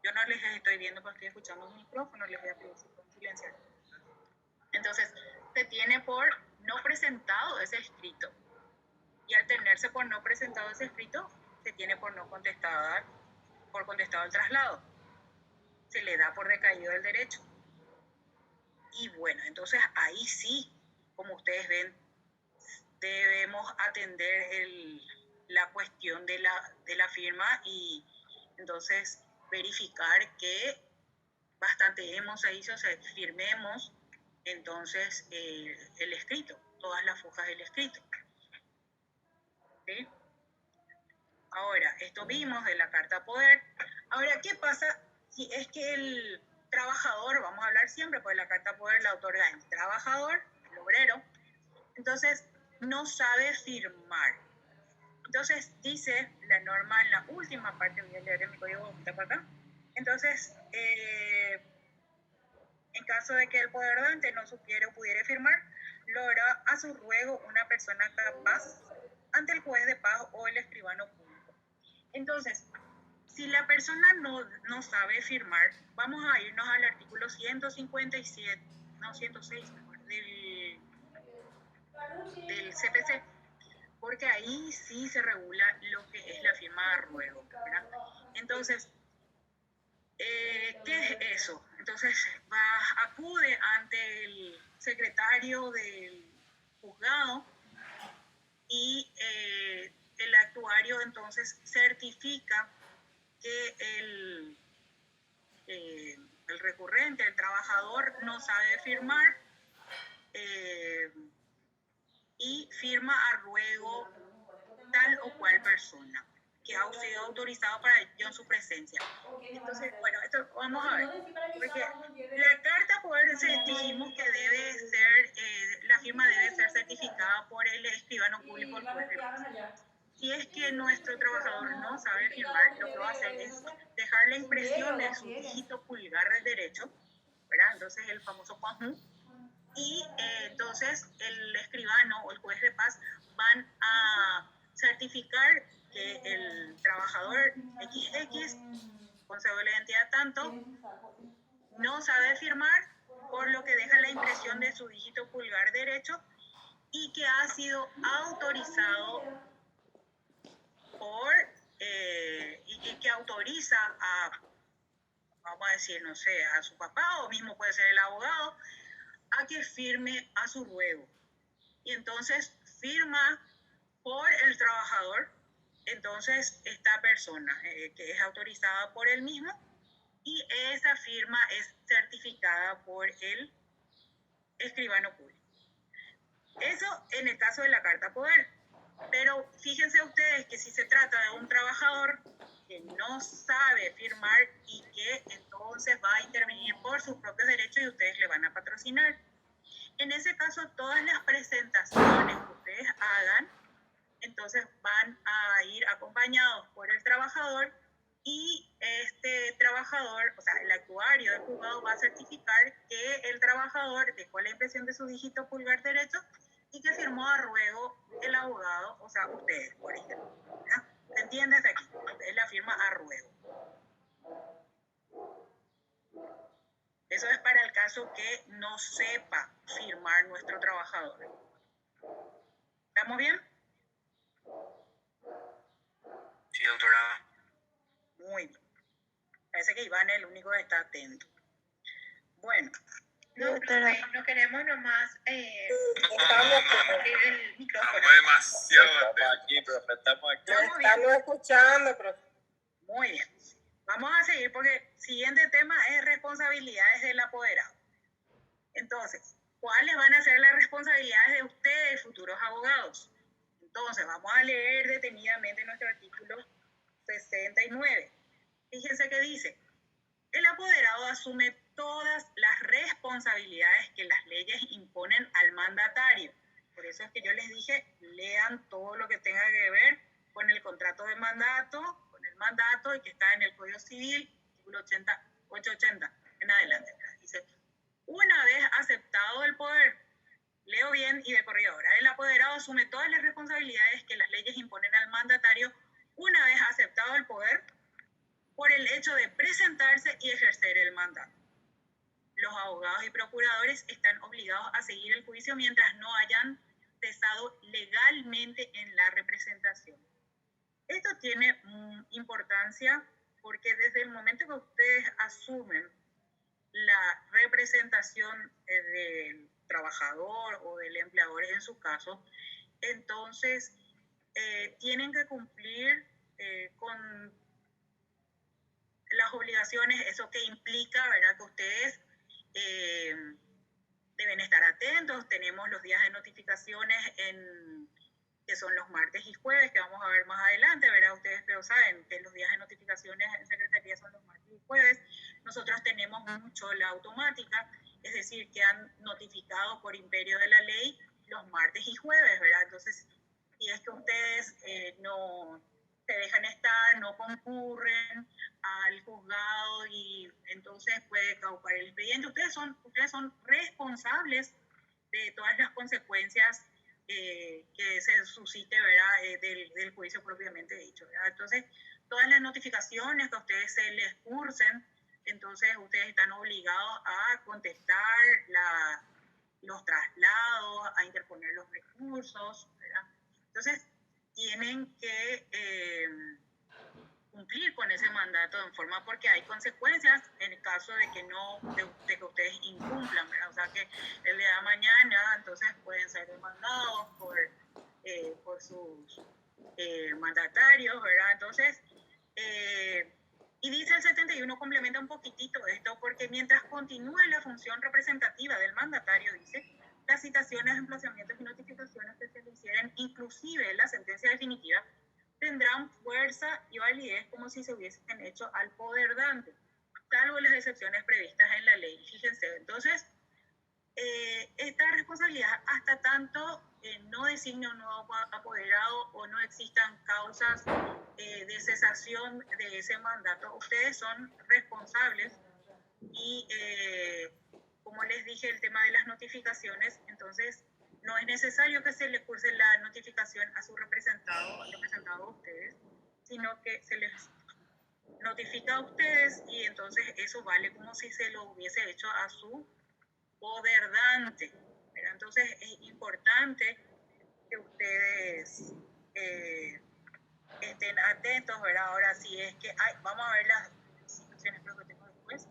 Yo no les estoy viendo porque estoy escuchando un micrófono, les voy a pedir con silencio. Entonces, se tiene por no presentado ese escrito. Y al tenerse por no presentado ese escrito, se tiene por no contestado el traslado. Se le da por decaído el derecho. Y bueno, entonces ahí sí, como ustedes ven, debemos atender la cuestión de la firma y entonces verificar que bastante se hizo, firmemos entonces el escrito, todas las hojas del escrito. ¿Sí? Ahora, esto vimos de la carta poder. Ahora, ¿qué pasa si es que el trabajador, vamos a hablar siempre, pues la carta poder la otorga el trabajador, el obrero, entonces no sabe firmar? Entonces dice la norma en la última parte, voy a leer en mi código para acá. Entonces, en caso de que el poder dante no supiera o pudiera firmar, lo hará a su ruego una persona capaz ante el juez de paz o el escribano público. Entonces, si la persona no sabe firmar, vamos a irnos al artículo 106 mejor, del CPC, porque ahí sí se regula lo que es la firma de ruego, ¿verdad? Entonces, ¿qué es eso? Entonces, acude ante el secretario del juzgado y el actuario entonces certifica que el recurrente, el trabajador, no sabe firmar y firma a ruego tal o cual persona que ha sido autorizado para ello en su presencia. Entonces, bueno, esto vamos a ver, porque la carta poder dijimos que debe ser, la firma debe ser certificada por el escribano público, el juez de paz. Si es que nuestro trabajador no sabe firmar, lo que va a hacer es dejar la impresión de su dígito pulgar del derecho, ¿verdad? Entonces el famoso Juanju, y entonces el escribano o el juez de paz van a certificar que el trabajador XX, con cédula de identidad tanto, no sabe firmar, por lo que deja la impresión de su dígito pulgar derecho y que ha sido autorizado por, y que autoriza a, vamos a decir, no sé, a su papá o mismo puede ser el abogado, a que firme a su ruego. Y entonces firma por el trabajador, entonces esta persona que es autorizada por él mismo, y esa firma es certificada por el escribano público. Eso en el caso de la carta poder. Pero fíjense ustedes que si se trata de un trabajador que no sabe firmar y que entonces va a intervenir por sus propios derechos y ustedes le van a patrocinar. En ese caso, todas las presentaciones que ustedes hagan, entonces van a ir acompañados por el trabajador y este trabajador, o sea, el actuario del juzgado va a certificar que el trabajador dejó la impresión de su dígito pulgar derecho y que firmó a ruego el abogado, o sea, ustedes, por ejemplo. ¿Ya? ¿Se entiende hasta aquí? Es la firma a ruego. Eso es para el caso que no sepa firmar nuestro trabajador. ¿Estamos bien? Sí, doctora. Muy bien. Parece que Iván es el único que está atento. Bueno. No, no queremos nomás abrir el micrófono. Estamos demasiado atentos. Aquí, profe, estamos aquí. Estamos escuchando, profe. Muy bien. Vamos a seguir porque el siguiente tema es responsabilidades del apoderado. Entonces, ¿cuáles van a ser las responsabilidades de ustedes, futuros abogados? Entonces, vamos a leer detenidamente nuestro artículo 69. Fíjense que dice: el apoderado asume todas las responsabilidades que las leyes imponen al mandatario. Por eso es que yo les dije, lean todo lo que tenga que ver con el contrato de mandato, con el mandato y que está en el Código Civil, artículo 880 en adelante. Dice: una vez aceptado el poder, leo bien y de corrido ahora, el apoderado asume todas las responsabilidades que las leyes imponen al mandatario una vez aceptado el poder por el hecho de presentarse y ejercer el mandato. Los abogados y procuradores están obligados a seguir el juicio mientras no hayan cesado legalmente en la representación. Esto tiene importancia porque desde el momento que ustedes asumen la representación del trabajador o del empleador en su caso, entonces tienen que cumplir con las obligaciones, eso que implica, ¿verdad?, que ustedes deben estar atentos. Tenemos los días de notificaciones que son los martes y jueves, que vamos a ver más adelante, ¿verdad? Ustedes pero saben que los días de notificaciones en Secretaría son los martes y jueves. Nosotros tenemos mucho la automática, es decir, que han notificado por imperio de la ley los martes y jueves, ¿verdad? Entonces, si es que ustedes no se dejan estar, no concurren al juzgado y entonces puede caducar el expediente. Ustedes son responsables de todas las consecuencias que se suscite, ¿verdad? Del juicio propiamente dicho, ¿verdad? Entonces, todas las notificaciones que a ustedes se les cursen, entonces ustedes están obligados a contestar los traslados, a interponer los recursos, ¿verdad? Entonces, tienen que cumplir con ese mandato en forma, porque hay consecuencias en el caso de que de que ustedes incumplan, ¿verdad? O sea que el día de mañana entonces pueden ser demandados por sus mandatarios, ¿verdad? Entonces, y dice el 71, complementa un poquitito esto, porque mientras continúe la función representativa del mandatario, dice, las citaciones, emplazamientos y notificaciones que se le hicieran, inclusive la sentencia definitiva, tendrán fuerza y validez como si se hubiesen hecho al poder dante, salvo las excepciones previstas en la ley. Fíjense, entonces, esta responsabilidad, hasta tanto no designe un nuevo apoderado o no existan causas de cesación de ese mandato, ustedes son responsables y como les dije, el tema de las notificaciones, entonces no es necesario que se les curse la notificación a su representado, al representado de ustedes, sino que se les notifica a ustedes y entonces eso vale como si se lo hubiese hecho a su poderdante. Pero entonces es importante que ustedes estén atentos, ¿verdad? Ahora sí es que vamos a ver las situaciones que tengo después.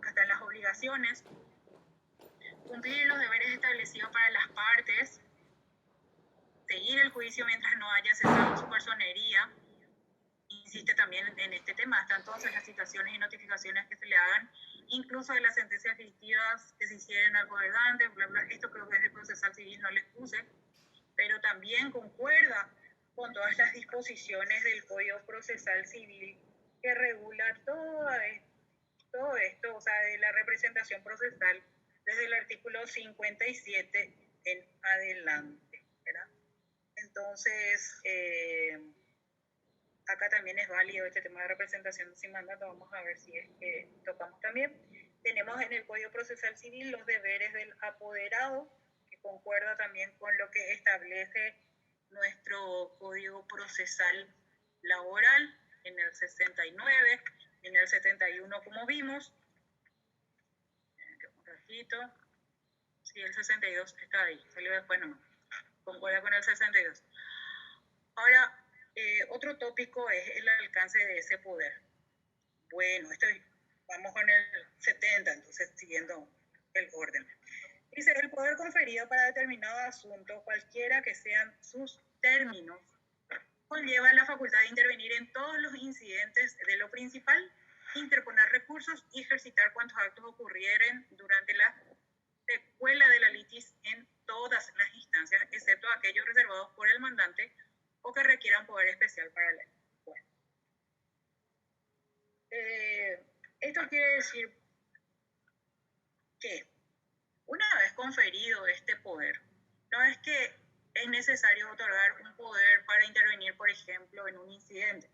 Hasta las obligaciones, cumplir los deberes establecidos para las partes, seguir el juicio mientras no haya cesado su personería. Insiste también en este tema, hasta entonces las citaciones y notificaciones que se le hagan, incluso de las sentencias efectivas que se hicieran al gobernante, bla, bla. Esto creo que es el procesal civil, no les puse, pero también concuerda con todas las disposiciones del Código Procesal Civil que regula todo esto, o sea, de la representación procesal desde el artículo 57 en adelante, ¿verdad? Entonces, acá también es válido este tema de representación sin mandato. Vamos a ver si es que tocamos también. Tenemos en el Código Procesal Civil los deberes del apoderado, que concuerda también con lo que establece nuestro Código Procesal Laboral en el 69, en el 71 como vimos. Un ratito. Sí, el 62 está ahí, salió después nomás. Concuerda con el 62. Ahora, otro tópico es el alcance de ese poder. Bueno, vamos con el 70, entonces siguiendo el orden. Dice, el poder conferido para determinado asunto, cualquiera que sean sus términos, conlleva la facultad de intervenir en todos los incidentes de lo principal, interponer recursos y ejercitar cuantos actos ocurrieren durante la secuela de la litis en todas las instancias, excepto aquellos reservados por el mandante o que requieran poder especial para la ley. Bueno. Esto quiere decir que una vez conferido este poder, no es que es necesario otorgar un poder para intervenir, por ejemplo, en un incidente.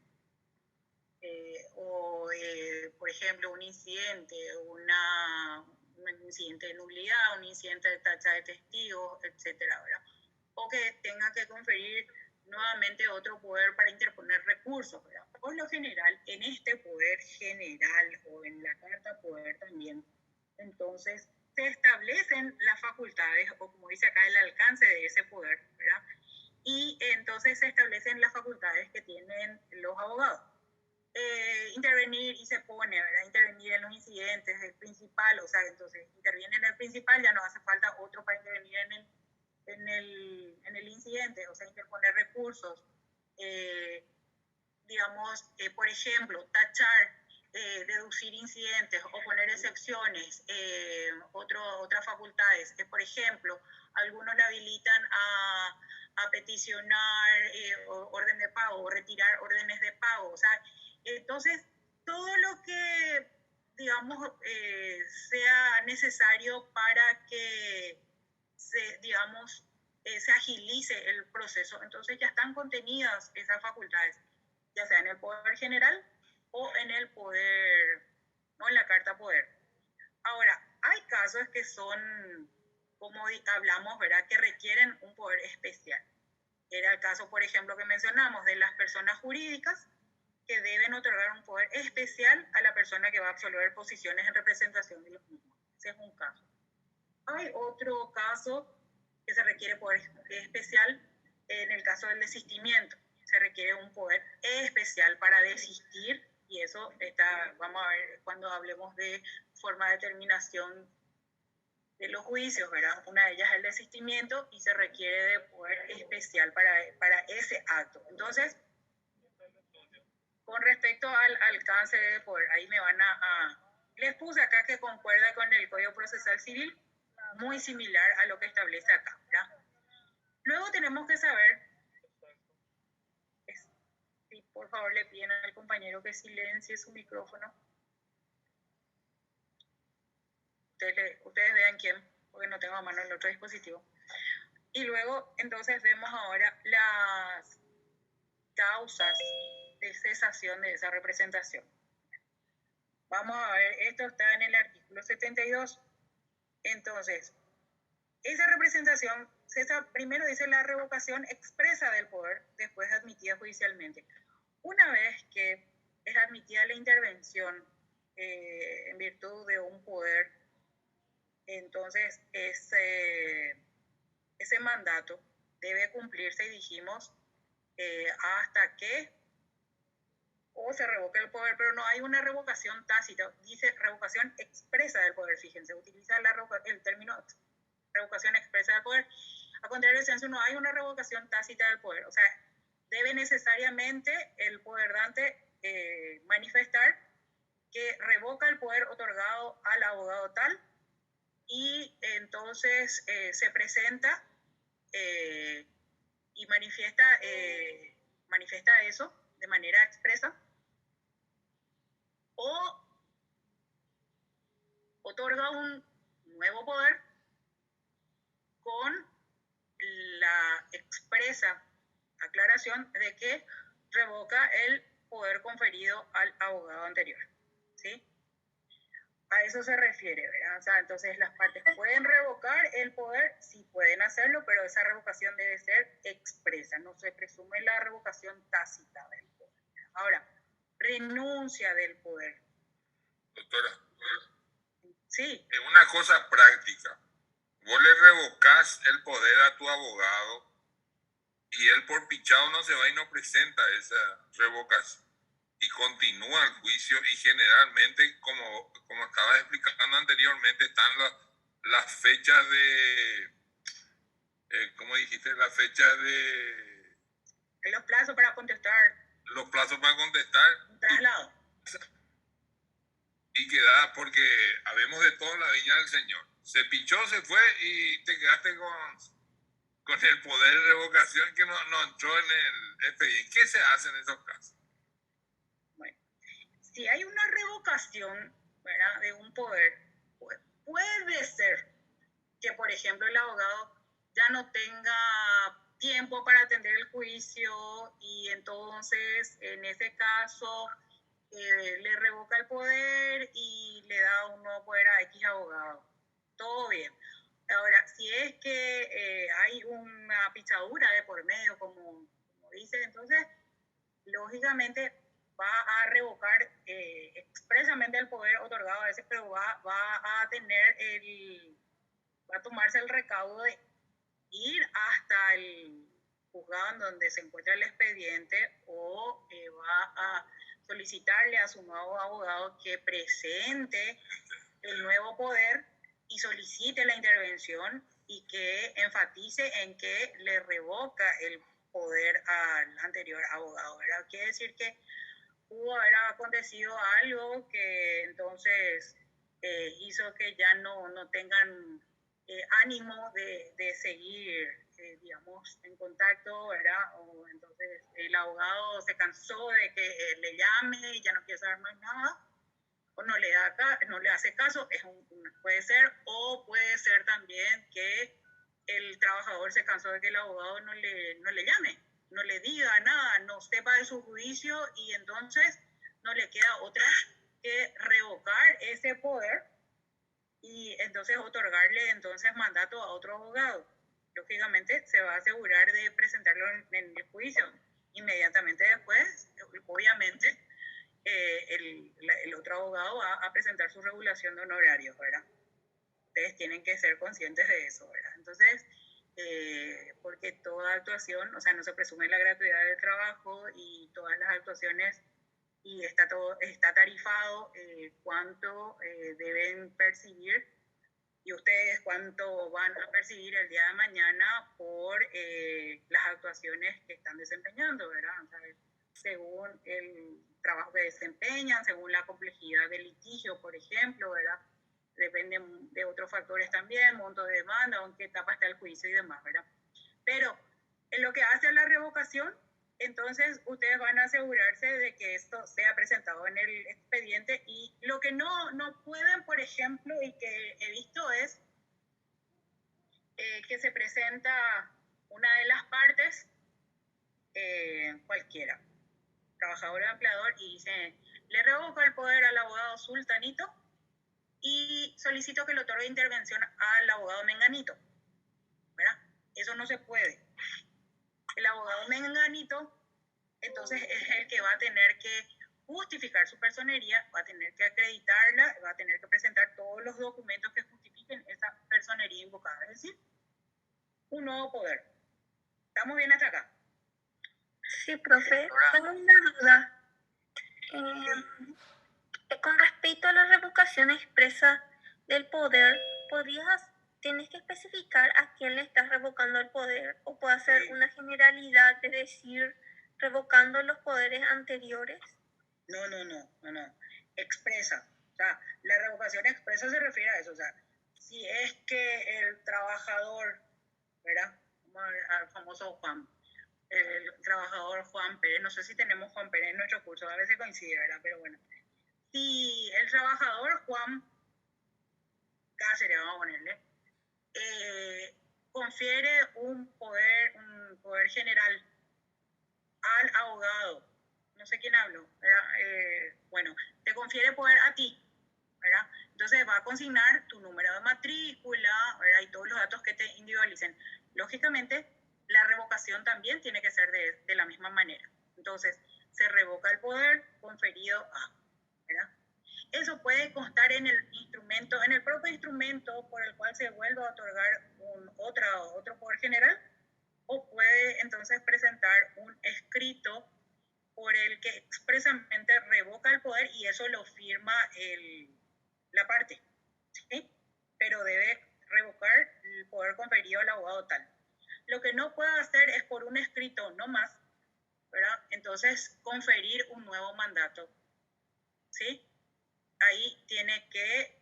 Por ejemplo, un incidente de nulidad, un incidente de tacha de testigos, etcétera, ¿verdad? O que tenga que conferir nuevamente otro poder para interponer recursos, ¿verdad? Por lo general, en este poder general o en la carta poder también, entonces se establecen las facultades, o como dice acá, el alcance de ese poder, ¿verdad? Y entonces se establecen las facultades que tienen los abogados. Intervenir y se pone, ¿verdad? Intervenir en los incidentes del principal, o sea, entonces interviene en el principal, ya no hace falta otro para intervenir en el incidente, o sea, interponer recursos, por ejemplo, tachar, deducir incidentes o poner excepciones, otras facultades, por ejemplo, algunos le habilitan a peticionar orden de pago o retirar órdenes de pago, o sea, entonces todo lo que, digamos, sea necesario para que se agilice el proceso, entonces ya están contenidas esas facultades, ya sea en el poder general o en el poder, no en la carta poder. Ahora, hay casos que son, como hablamos, ¿verdad?, que requieren un poder especial. Era el caso, por ejemplo, que mencionamos de las personas jurídicas que deben otorgar un poder especial a la persona que va a absolver posiciones en representación de los mismos. Ese es un caso. Hay otro caso que se requiere poder especial en el caso del desistimiento. Se requiere un poder especial para desistir, y eso vamos a ver cuando hablemos de forma de determinación de los juicios, ¿verdad? Una de ellas es el desistimiento y se requiere de poder especial para ese acto. Entonces, con respecto al alcance de poder, ahí me van les puse acá que concuerda con el Código Procesal Civil, muy similar a lo que establece acá, ¿verdad? Luego tenemos que saber, si por favor le piden al compañero que silencie su micrófono. Ustedes vean quién, porque no tengo a mano el otro dispositivo. Y luego, entonces, vemos ahora las causas de cesación de esa representación. Vamos a ver, esto está en el artículo 72. Entonces, esa representación, primero dice la revocación expresa del poder, después admitida judicialmente. Una vez que es admitida la intervención en virtud de un poder, entonces ese mandato debe cumplirse, y dijimos, hasta que o se revoque el poder, pero no hay una revocación tácita, dice revocación expresa del poder, fíjense, utiliza el término revocación expresa del poder. A contrario del censo, no hay una revocación tácita del poder, o sea, debe necesariamente el poder dante manifestar que revoca el poder otorgado al abogado tal, y entonces se presenta y manifiesta eso de manera expresa, o otorga un nuevo poder con la expresa aclaración de que revoca el poder conferido al abogado anterior, ¿sí? A eso se refiere, ¿verdad? O sea, entonces las partes pueden revocar el poder, sí pueden hacerlo, pero esa revocación debe ser expresa, no se presume la revocación tácita del poder. Ahora, renuncia del poder. Doctora. Sí. Es una cosa práctica. Vos le revocás el poder a tu abogado y él por pichado no se va y no presenta esa revocación y continúa el juicio, y generalmente, como estaba explicando anteriormente, están las fechas de, ¿cómo dijiste? Las fechas de... Los plazos para contestar. Los plazos para contestar. Un traslado. Y queda, porque habemos de todo en la viña del Señor. Se pichó, se fue y te quedaste con el poder de revocación que no entró en el expediente. ¿Qué se hace en esos casos? Bueno, si hay una revocación, ¿verdad?, de un poder, puede ser que, por ejemplo, el abogado ya no tenga tiempo para atender el juicio, y entonces, en ese caso, le revoca el poder y le da un nuevo poder a X abogado. Todo bien. Ahora, si es que hay una pichadura de por medio, como dice, entonces, lógicamente va a revocar expresamente el poder otorgado a veces, pero va a tomarse el recaudo de ir hasta el juzgado en donde se encuentra el expediente, o va a solicitarle a su nuevo abogado que presente el nuevo poder y solicite la intervención, y que enfatice en que le revoca el poder al anterior abogado, ¿verdad? Quiere decir que pudo haber acontecido algo que entonces hizo que ya no tengan ánimo de seguir, digamos, en contacto, ¿verdad? O entonces el abogado se cansó de que le llame y ya no quiere saber más nada, o no le hace caso, puede ser, o puede ser también que el trabajador se cansó de que el abogado no le llame, no le diga nada, no sepa de su juicio, y entonces no le queda otra que revocar ese poder y entonces otorgarle entonces mandato a otro abogado. Lógicamente se va a asegurar de presentarlo en el juicio. Inmediatamente después, obviamente, el otro abogado va a presentar su regulación de honorarios, ¿verdad? Ustedes tienen que ser conscientes de eso, ¿verdad? Entonces, porque toda actuación, o sea, no se presume la gratuidad del trabajo, y todas las actuaciones, y está tarifado cuánto deben percibir, y ustedes cuánto van a percibir el día de mañana por las actuaciones que están desempeñando, ¿verdad? O sea, según el trabajo que desempeñan, según la complejidad del litigio, por ejemplo, ¿verdad? Depende de otros factores también, monto de demanda, o en qué etapa está el juicio y demás, ¿verdad? Pero en lo que hace a la revocación, entonces ustedes van a asegurarse de que esto sea presentado en el expediente, y lo que no pueden, por ejemplo, y que he visto es que se presenta una de las partes, cualquiera, trabajador o empleador, y dice: le revoco el poder al abogado sultanito y solicito que le otorgue intervención al abogado menganito. Eso no se puede. El abogado menganito, entonces es el que va a tener que justificar su personería, va a tener que acreditarla, va a tener que presentar todos los documentos que justifiquen esa personería invocada, es decir, un nuevo poder. ¿Estamos bien hasta acá? Sí, profe, tengo una duda. Con respecto a la revocación expresa del poder, ¿tienes que especificar a quién le estás revocando el poder? ¿O puede ser una generalidad de decir revocando los poderes anteriores? No. Expresa. O sea, la revocación expresa se refiere a eso. O sea, si es que el trabajador, ¿verdad? Vamos a ver al famoso Juan. El trabajador Juan Pérez, no sé si tenemos Juan Pérez en nuestro curso, a veces coincide, ¿verdad? Pero bueno. Si el trabajador Juan Cáceres, vamos a ponerle, confiere un poder general al abogado, no sé quién hablo, ¿verdad? Bueno, te confiere poder a ti, ¿verdad? Entonces va a consignar tu número de matrícula, ¿verdad? Y todos los datos que te individualicen. Lógicamente, la revocación también tiene que ser de la misma manera. Entonces, se revoca el poder conferido a, ¿verdad? Eso puede constar en el instrumento, en el propio instrumento por el cual se vuelva a otorgar otro poder general, o puede entonces presentar un escrito por el que expresamente revoca el poder y eso lo firma la parte, ¿sí? Pero debe revocar el poder conferido al abogado tal. Lo que no puede hacer es por un escrito no más, ¿verdad? Entonces conferir un nuevo mandato, ¿sí? Ahí tiene que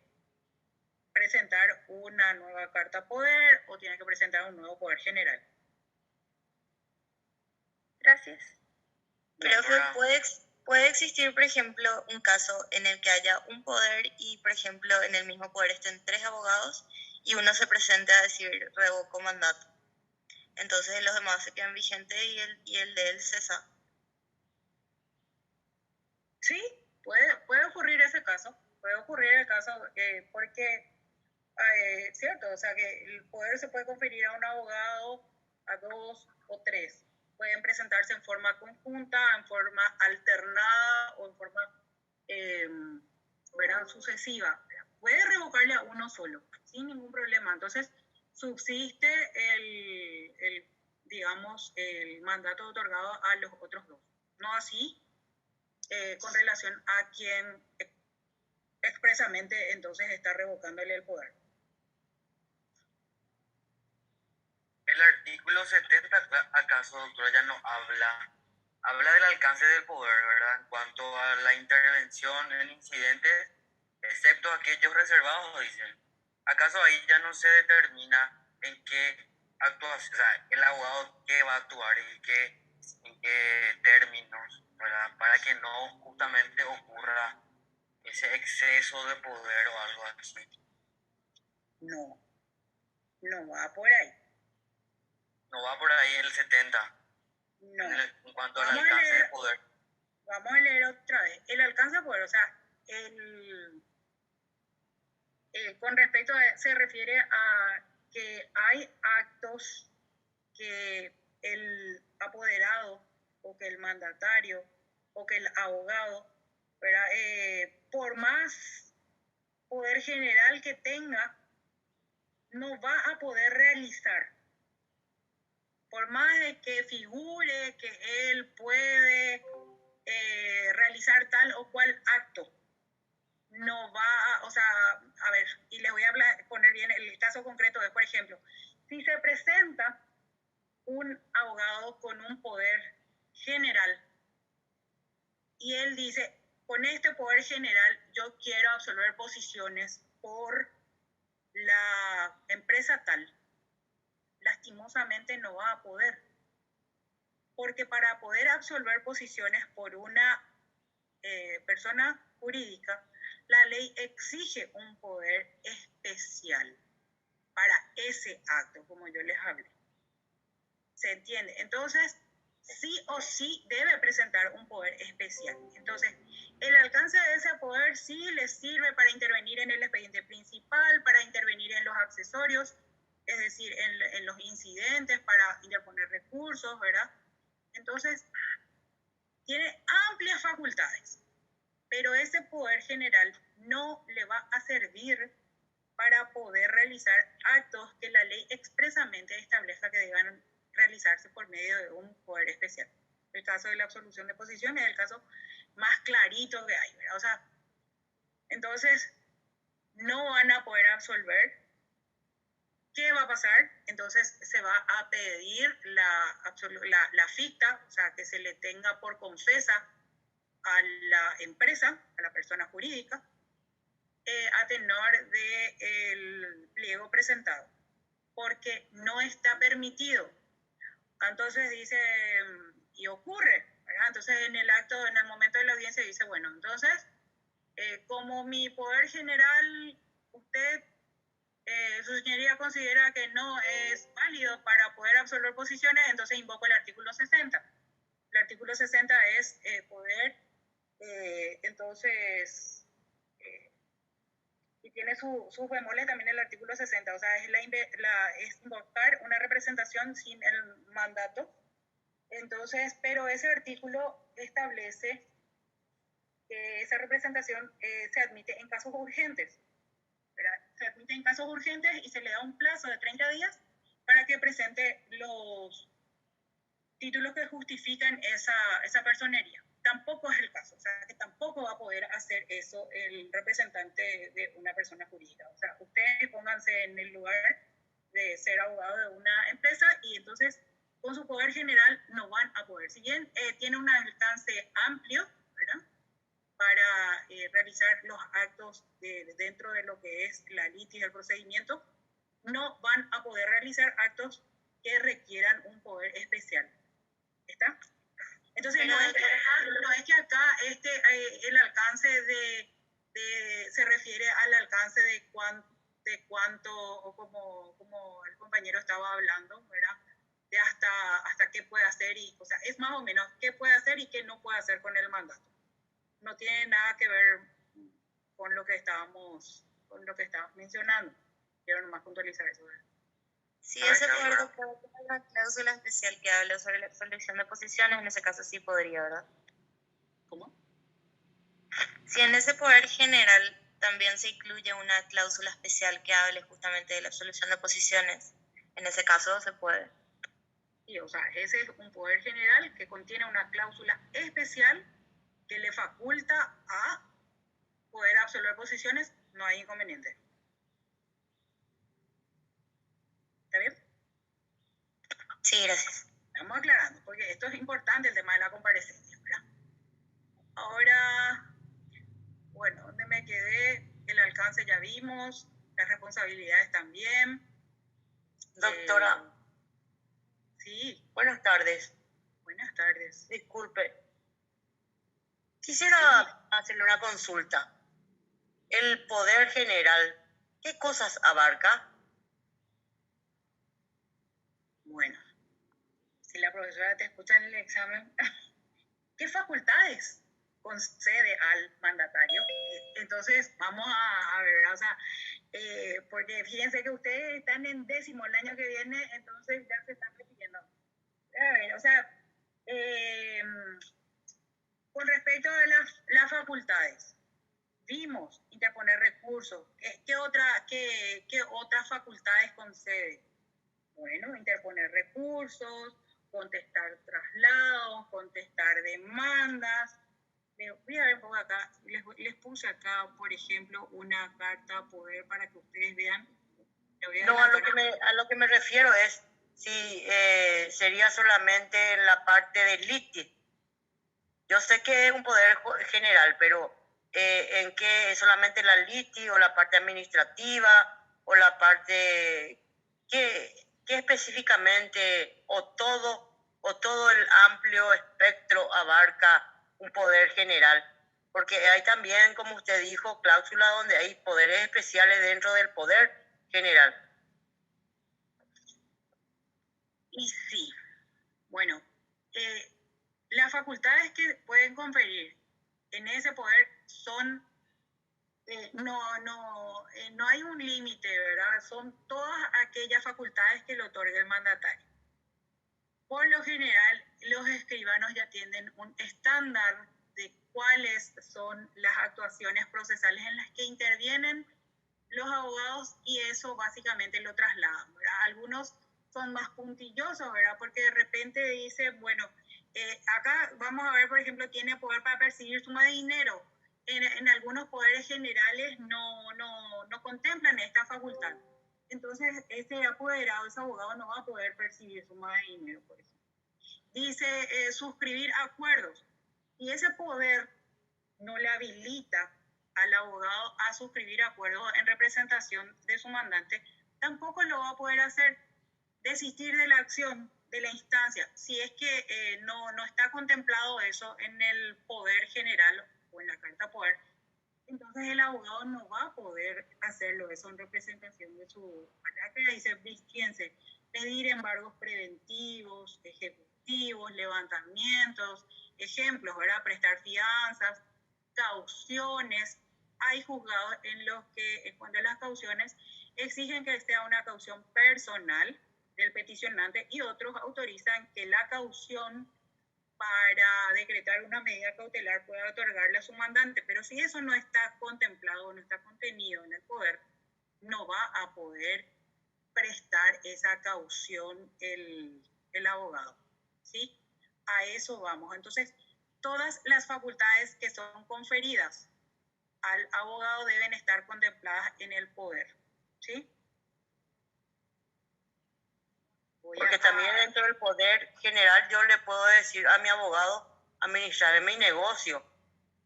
presentar una nueva carta poder o tiene que presentar un nuevo poder general. Gracias. Creo que puede existir, por ejemplo, un caso en el que haya un poder y, por ejemplo, en el mismo poder estén 3 abogados y uno se presente a decir revoco mandato. Entonces los demás se quedan vigentes y el de él cesa. Sí, puede ocurrir ese caso. Puede ocurrir el caso porque, cierto, o sea que el poder se puede conferir a un abogado, a 2 o 3. Pueden presentarse en forma conjunta, en forma alternada o en forma sucesiva. Puede revocarle a uno solo, sin ningún problema. Entonces, subsiste el mandato otorgado a los otros 2. No así con relación a quien expresamente entonces está revocándole el poder. El artículo 70, ¿acaso, doctora, ya no habla del alcance del poder, ¿verdad? En cuanto a la intervención en incidentes, excepto aquellos reservados, dicen. ¿Acaso ahí ya no se determina en qué actuación, o sea, el abogado qué va a actuar y en qué términos, ¿verdad? Para que no justamente ocurra ese exceso de poder o algo así? No va por ahí. No va por ahí el 70. No. En cuanto al alcance del poder. Vamos a leer otra vez. El alcance del poder, o sea, con respecto a, se refiere a que hay actos que el apoderado o que el mandatario o que el abogado, ¿verdad? Por más poder general que tenga, no va a poder realizar. Por más de que figure que él puede realizar tal o cual acto, no va o sea, a ver, y les voy a poner bien el caso concreto de, por ejemplo, si se presenta un abogado con un poder general y él dice, con este poder general yo quiero absolver posiciones por la empresa tal, lastimosamente no va a poder, porque para poder absolver posiciones por una persona jurídica, la ley exige un poder especial para ese acto, como yo les hablé. ¿Se entiende? Entonces, sí o sí debe presentar un poder especial. Entonces, el alcance de ese poder sí les sirve para intervenir en el expediente principal, para intervenir en los accesorios, es decir, en los incidentes para interponer recursos, ¿verdad? Entonces, tiene amplias facultades, pero ese poder general no le va a servir para poder realizar actos que la ley expresamente establezca que deban realizarse por medio de un poder especial. El caso de la absolución de posición es el caso más clarito que hay, ¿verdad? O sea, entonces no van a poder absolver. ¿Qué va a pasar? Entonces se va a pedir la ficta, o sea, que se le tenga por confesa a la empresa, a la persona jurídica, a tenor del pliego presentado, porque no está permitido. Entonces dice, y ocurre, ¿verdad? Entonces en el momento de la audiencia dice, bueno, entonces, como mi poder general, usted, su señoría considera que no es válido para poder absolver posiciones, entonces invoco el artículo 60. El artículo 60 es poder, entonces, y tiene sus bemoles también el artículo 60, o sea, es invocar una representación sin el mandato. Entonces, pero ese artículo establece que esa representación se admite en casos urgentes, ¿verdad? Se admite en casos urgentes y se le da un plazo de 30 días para que presente los títulos que justifican esa personería. Tampoco es el caso, o sea, que tampoco va a poder hacer eso el representante de una persona jurídica. O sea, ustedes pónganse en el lugar de ser abogado de una empresa y entonces con su poder general no van a poder. Si bien tiene un alcance amplio, ¿verdad?, para realizar los actos dentro de lo que es la litis del procedimiento, no van a poder realizar actos que requieran un poder especial. ¿Está? Entonces, no es que acá el alcance se refiere al alcance de cuánto, o como el compañero estaba hablando, ¿verdad?, de hasta qué puede hacer, o sea, es más o menos qué puede hacer y qué no puede hacer con el mandato. No tiene nada que ver con lo que estábamos mencionando. Quiero nomás puntualizar eso, ¿verdad? Si ese poder puede tener una cláusula especial que hable sobre la absolución de posiciones, en ese caso sí podría, ¿verdad? ¿Cómo? Si en ese poder general también se incluye una cláusula especial que hable justamente de la absolución de posiciones, en ese caso se puede. Sí, o sea, ese es un poder general que contiene una cláusula especial que le faculta a poder absolver posiciones, no hay inconveniente. ¿Está bien? Sí, gracias. Estamos aclarando, porque esto es importante, el tema de la comparecencia, ¿verdad? Ahora, bueno, ¿dónde me quedé? El alcance ya vimos, las responsabilidades también. Doctora. Sí. Buenas tardes. Buenas tardes. Disculpe. Quisiera hacerle una consulta. El poder general, ¿qué cosas abarca? Bueno, si la profesora te escucha en el examen, ¿qué facultades concede al mandatario? Entonces, vamos a ver, o sea, porque fíjense que ustedes están en 10º el año que viene, entonces ya se están repitiendo. A ver, o sea, con respecto a las facultades, vimos interponer recursos. ¿Qué otras facultades concede? Bueno, interponer recursos, contestar traslados, contestar demandas. Voy a ver un poco acá, les puse acá, por ejemplo, una carta poder para que ustedes vean. No, a lo que me refiero es si sería solamente la parte del litis. Yo sé que es un poder general, pero ¿en qué? ¿Solamente la litis o la parte administrativa o la parte qué específicamente o todo el amplio espectro abarca un poder general? Porque hay también, como usted dijo, cláusulas donde hay poderes especiales dentro del poder general. Y sí, bueno, las facultades que pueden conferir en ese poder son no hay un límite, ¿verdad? Son todas aquellas facultades que le otorga el mandatario. Por lo general, los escribanos ya tienen un estándar de cuáles son las actuaciones procesales en las que intervienen los abogados y eso básicamente lo trasladan, ¿verdad? Algunos son más puntillosos, ¿verdad? Porque de repente dicen, bueno, acá vamos a ver, por ejemplo, tiene poder para percibir suma de dinero. En algunos poderes generales no contemplan esta facultad. Entonces, ese apoderado, ese abogado no va a poder percibir suma de dinero, por ejemplo. Dice suscribir acuerdos. Y ese poder no le habilita al abogado a suscribir acuerdos en representación de su mandante, tampoco lo va a poder hacer. Desistir de la acción de la instancia, si es que no está contemplado eso en el poder general o en la carta poder, entonces el abogado no va a poder hacerlo eso en representación de su... Acá que dice, fíjense, pedir embargos preventivos, ejecutivos, levantamientos, ejemplos, ¿verdad? Prestar fianzas, cauciones. Hay juzgados en los que, cuando las cauciones exigen que sea una caución personal del peticionante y otros autorizan que la caución para decretar una medida cautelar pueda otorgarle a su mandante, pero si eso no está contemplado, no está contenido en el poder, no va a poder prestar esa caución el abogado, ¿sí? A eso vamos. Entonces, todas las facultades que son conferidas al abogado deben estar contempladas en el poder, ¿sí? Porque también dentro del poder general yo le puedo decir a mi abogado administrar mi negocio,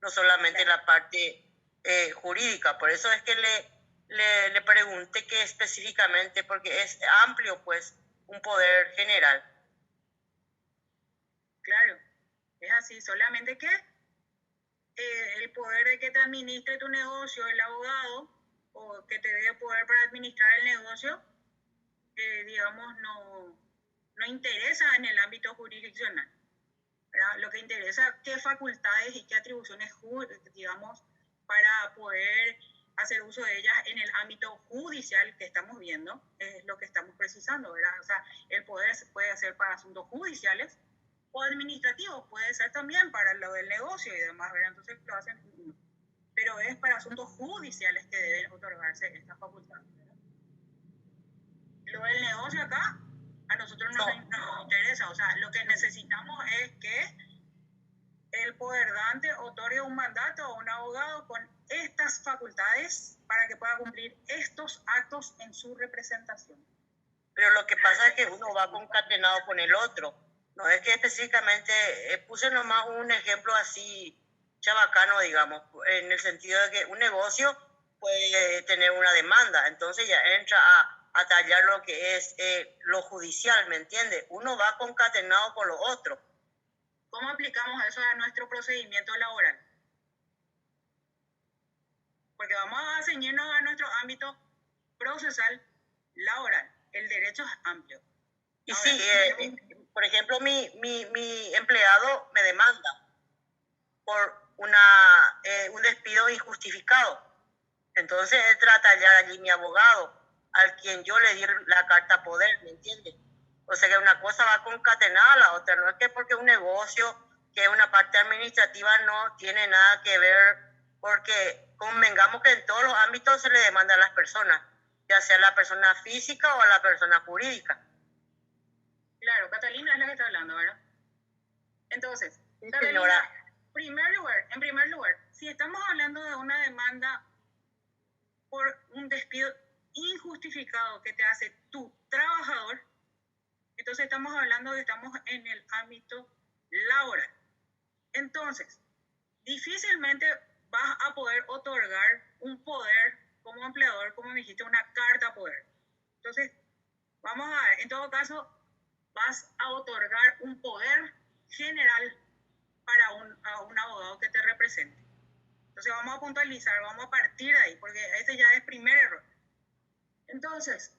no solamente la parte jurídica. Por eso es que le pregunté que específicamente, porque es amplio pues un poder general. Claro, es así, solamente que el poder de que te administre tu negocio, el abogado, o que te dé poder para administrar el negocio, digamos, no interesa en el ámbito jurisdiccional, ¿verdad? Lo que interesa qué facultades y qué atribuciones, digamos, para poder hacer uso de ellas en el ámbito judicial que estamos viendo, es lo que estamos precisando, ¿verdad? O sea, el poder se puede hacer para asuntos judiciales o administrativos, puede ser también para lo del negocio y demás, ¿verdad? Entonces lo hacen, pero es para asuntos judiciales que deben otorgarse esta facultad, ¿verdad? Lo del negocio acá, a nosotros nos interesa, o sea, lo que necesitamos es que el poder dante otorgue un mandato a un abogado con estas facultades para que pueda cumplir estos actos en su representación. Pero lo que pasa es que uno va concatenado con el otro. No es que específicamente, puse nomás un ejemplo así chabacano, digamos, en el sentido de que un negocio puede tener una demanda, entonces ya entra a tallar lo que es lo judicial, ¿me entiende? Uno va concatenado con lo otro. ¿Cómo aplicamos eso a nuestro procedimiento laboral? Porque vamos a ceñirnos a nuestro ámbito procesal laboral. El derecho es amplio. Y ahora, sí, por ejemplo, mi empleado me demanda por un despido injustificado. Entonces entra a tallar allí mi abogado, al quien yo le di la carta poder, ¿me entiendes? O sea que una cosa va concatenada a la otra. No es que porque un negocio, que es una parte administrativa, no tiene nada que ver, porque convengamos que en todos los ámbitos se le demanda a las personas, ya sea a la persona física o a la persona jurídica. Claro, Catalina es la que está hablando, ¿verdad? Entonces, sí, Catalina, en primer lugar, si estamos hablando de una demanda por un despido injustificado que te hace tu trabajador, entonces estamos hablando de que estamos en el ámbito laboral. Entonces, difícilmente vas a poder otorgar un poder como empleador, como me dijiste, una carta poder. Entonces, vamos a ver, en todo caso, vas a otorgar un poder general para a un abogado que te represente. Entonces, vamos a puntualizar, vamos a partir de ahí, porque ese ya es primer error. Entonces,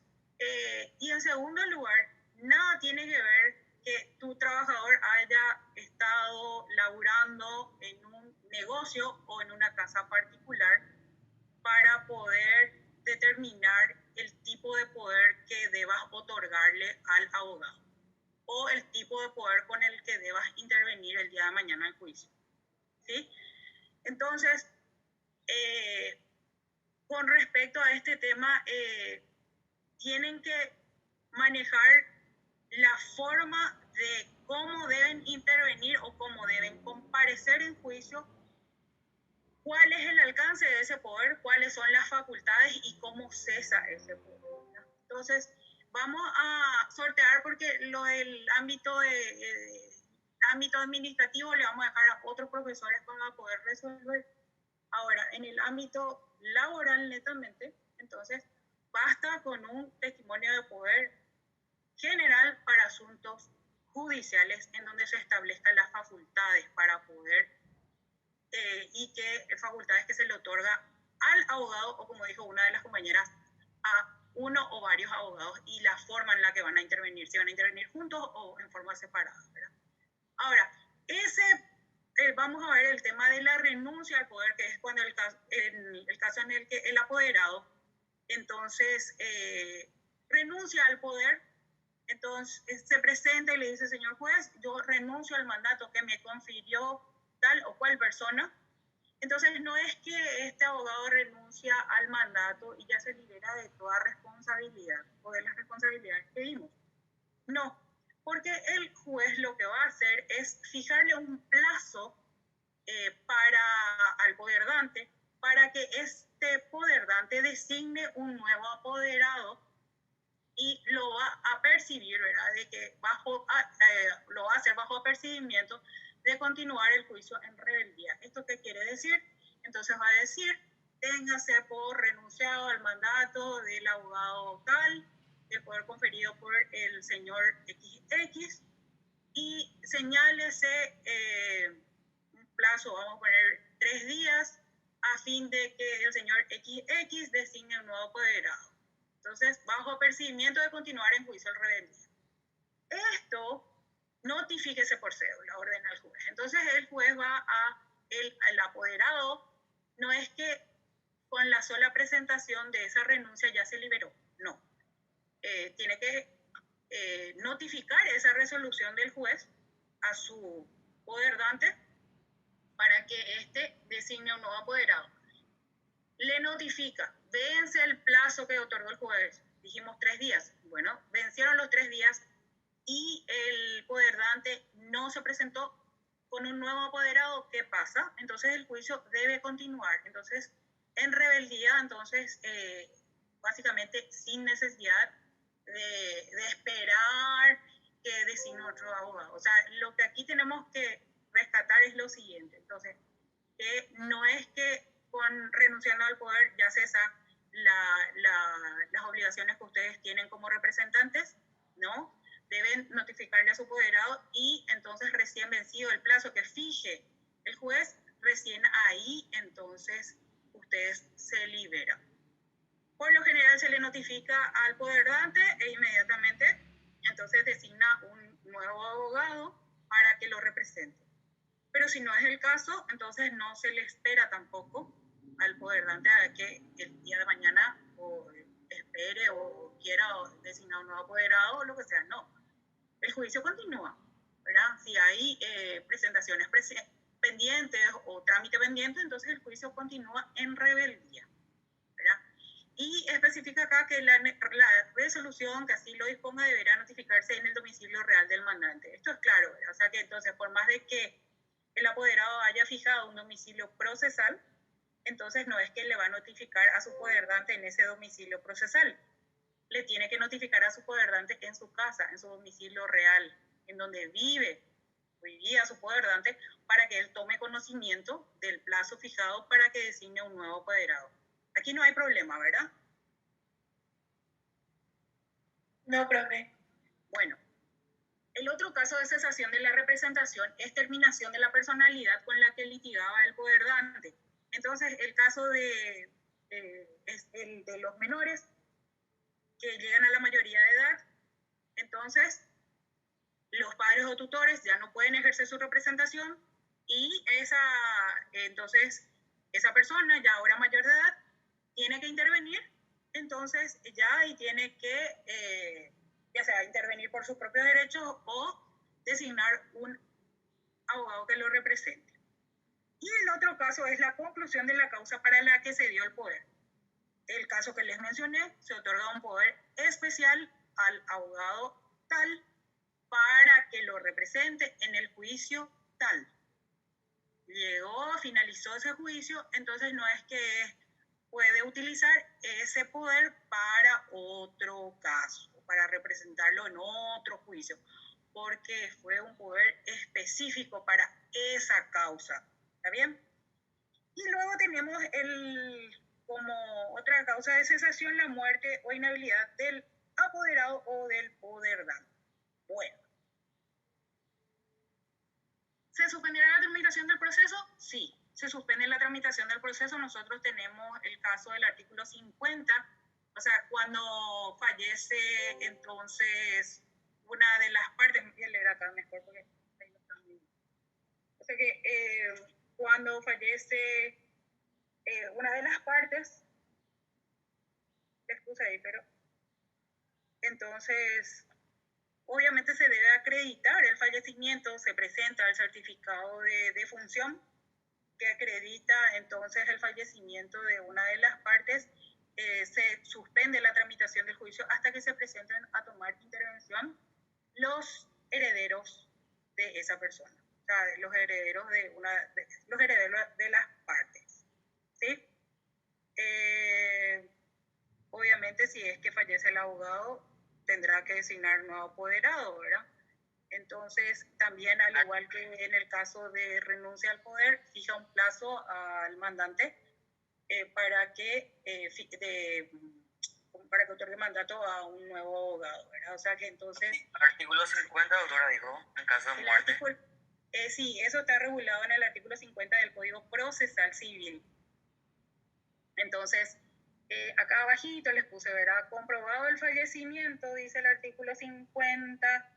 y en segundo lugar, nada tiene que ver que tu trabajador haya estado laburando en un negocio o en una casa particular para poder determinar el tipo de poder que debas otorgarle al abogado o el tipo de poder con el que debas intervenir el día de mañana en juicio. ¿Sí? Entonces, con respecto a este tema, tienen que manejar la forma de cómo deben intervenir o cómo deben comparecer en juicio, cuál es el alcance de ese poder, cuáles son las facultades y cómo cesa ese poder. Entonces, vamos a sortear porque lo del ámbito ámbito administrativo le vamos a dejar a otros profesores para poder resolver. Ahora, en el ámbito laboral netamente, entonces, basta con un testimonio de poder general para asuntos judiciales en donde se establezcan las facultades para poder y que facultades que se le otorga al abogado o, como dijo una de las compañeras, a uno o varios abogados y la forma en la que van a intervenir, si van a intervenir juntos o en forma separada, ¿verdad? Ahora, vamos a ver el tema de la renuncia al poder, que es cuando el caso en el que el apoderado entonces renuncia al poder, entonces se presenta y le dice: señor juez, yo renuncio al mandato que me confirió tal o cual persona. Entonces no es que este abogado renuncia al mandato y ya se libera de toda responsabilidad o de las responsabilidades que vimos. No, porque el juez lo que va a hacer es fijarle un plazo al poderdante para que este poderdante designe un nuevo apoderado y lo va a percibir, ¿verdad? De que lo va a hacer bajo apercibimiento de continuar el juicio en rebeldía. ¿Esto qué quiere decir? Entonces va a decir: téngase por renunciado al mandato del abogado tal, del poder conferido por el señor XX, y señálese un plazo, vamos a poner 3 días, a fin de que el señor XX designe un nuevo apoderado. Entonces, bajo apercibimiento de continuar en juicio en rebeldía. Esto, notifíquese por cédula, ordena el juez. Entonces, el juez va el apoderado, no es que con la sola presentación de esa renuncia ya se liberó, no. Tiene que notificar esa resolución del juez a su poderdante para que éste designe un nuevo apoderado. Le notifica: vence el plazo que otorgó el juez, dijimos 3 días. Bueno, vencieron los 3 días y el poderdante no se presentó con un nuevo apoderado. ¿Qué pasa? Entonces el juicio debe continuar. Entonces, en rebeldía, entonces, básicamente sin necesidad de esperar que designe otro abogado. O sea, lo que aquí tenemos que rescatar es lo siguiente. Entonces, que no es que con renunciando al poder ya cesa las obligaciones que ustedes tienen como representantes, ¿no? Deben notificarle a su apoderado y entonces recién vencido el plazo que fije el juez, recién ahí entonces ustedes se liberan. Por lo general se le notifica al poderdante e inmediatamente entonces designa un nuevo abogado para que lo represente. Pero si no es el caso, entonces no se le espera tampoco al poderdante a que el día de mañana o espere o quiera designar un nuevo apoderado o lo que sea. No, el juicio continúa, ¿verdad? Si hay presentaciones pendientes o trámite pendiente, entonces el juicio continúa en rebeldía, ¿verdad? Y especifica acá que la resolución que así lo disponga deberá notificarse en el domicilio real del mandante. Esto es claro, ¿verdad? O sea que entonces, por más de que el apoderado haya fijado un domicilio procesal, entonces no es que le va a notificar a su poderdante en ese domicilio procesal. Le tiene que notificar a su poderdante en su casa, en su domicilio real, en donde vivía su poderdante, para que él tome conocimiento del plazo fijado para que designe un nuevo apoderado. Aquí no hay problema, ¿verdad? No, profe. Bueno, el otro caso de cesación de la representación es terminación de la personalidad con la que litigaba el poderdante. Entonces, el caso es el de los menores que llegan a la mayoría de edad. Entonces, los padres o tutores ya no pueden ejercer su representación y entonces esa persona ya ahora mayor de edad tiene que intervenir, entonces ya y tiene que, ya sea intervenir por sus propios derechos o designar un abogado que lo represente. Y el otro caso es la conclusión de la causa para la que se dio el poder. El caso que les mencioné, se otorga un poder especial al abogado tal para que lo represente en el juicio tal. Finalizó ese juicio, entonces no es que puede utilizar ese poder para otro caso, para representarlo en otro juicio, porque fue un poder específico para esa causa. ¿Está bien? Y luego tenemos como otra causa de cesación la muerte o inhabilidad del apoderado o del poderdante. Bueno. ¿Se suspenderá la tramitación del proceso? Sí, se suspende la tramitación del proceso. Nosotros tenemos el caso del artículo 50, o sea, cuando fallece entonces una de las partes, voy a leer acá mejor porque ahí no está bien. O sea que cuando fallece una de las partes, excusa ahí, pero entonces obviamente se debe acreditar el fallecimiento, se presenta el certificado de defunción que acredita entonces el fallecimiento de una de las partes, se suspende la tramitación del juicio hasta que se presenten a tomar intervención los herederos de esa persona, o sea, los herederos de las partes, ¿sí? Obviamente si es que fallece el abogado, tendrá que designar nuevo apoderado, ¿verdad? Entonces, también, al igual que en el caso de renuncia al poder, fija un plazo al mandante para que otorgue mandato a un nuevo abogado, ¿verdad? O sea que entonces... Artículo 50, doctora, dijo, en caso de muerte. Sí, eso está regulado en el artículo 50 del Código Procesal Civil. Entonces, acá abajito les puse, ¿verdad? Comprobado el fallecimiento, dice el artículo 50,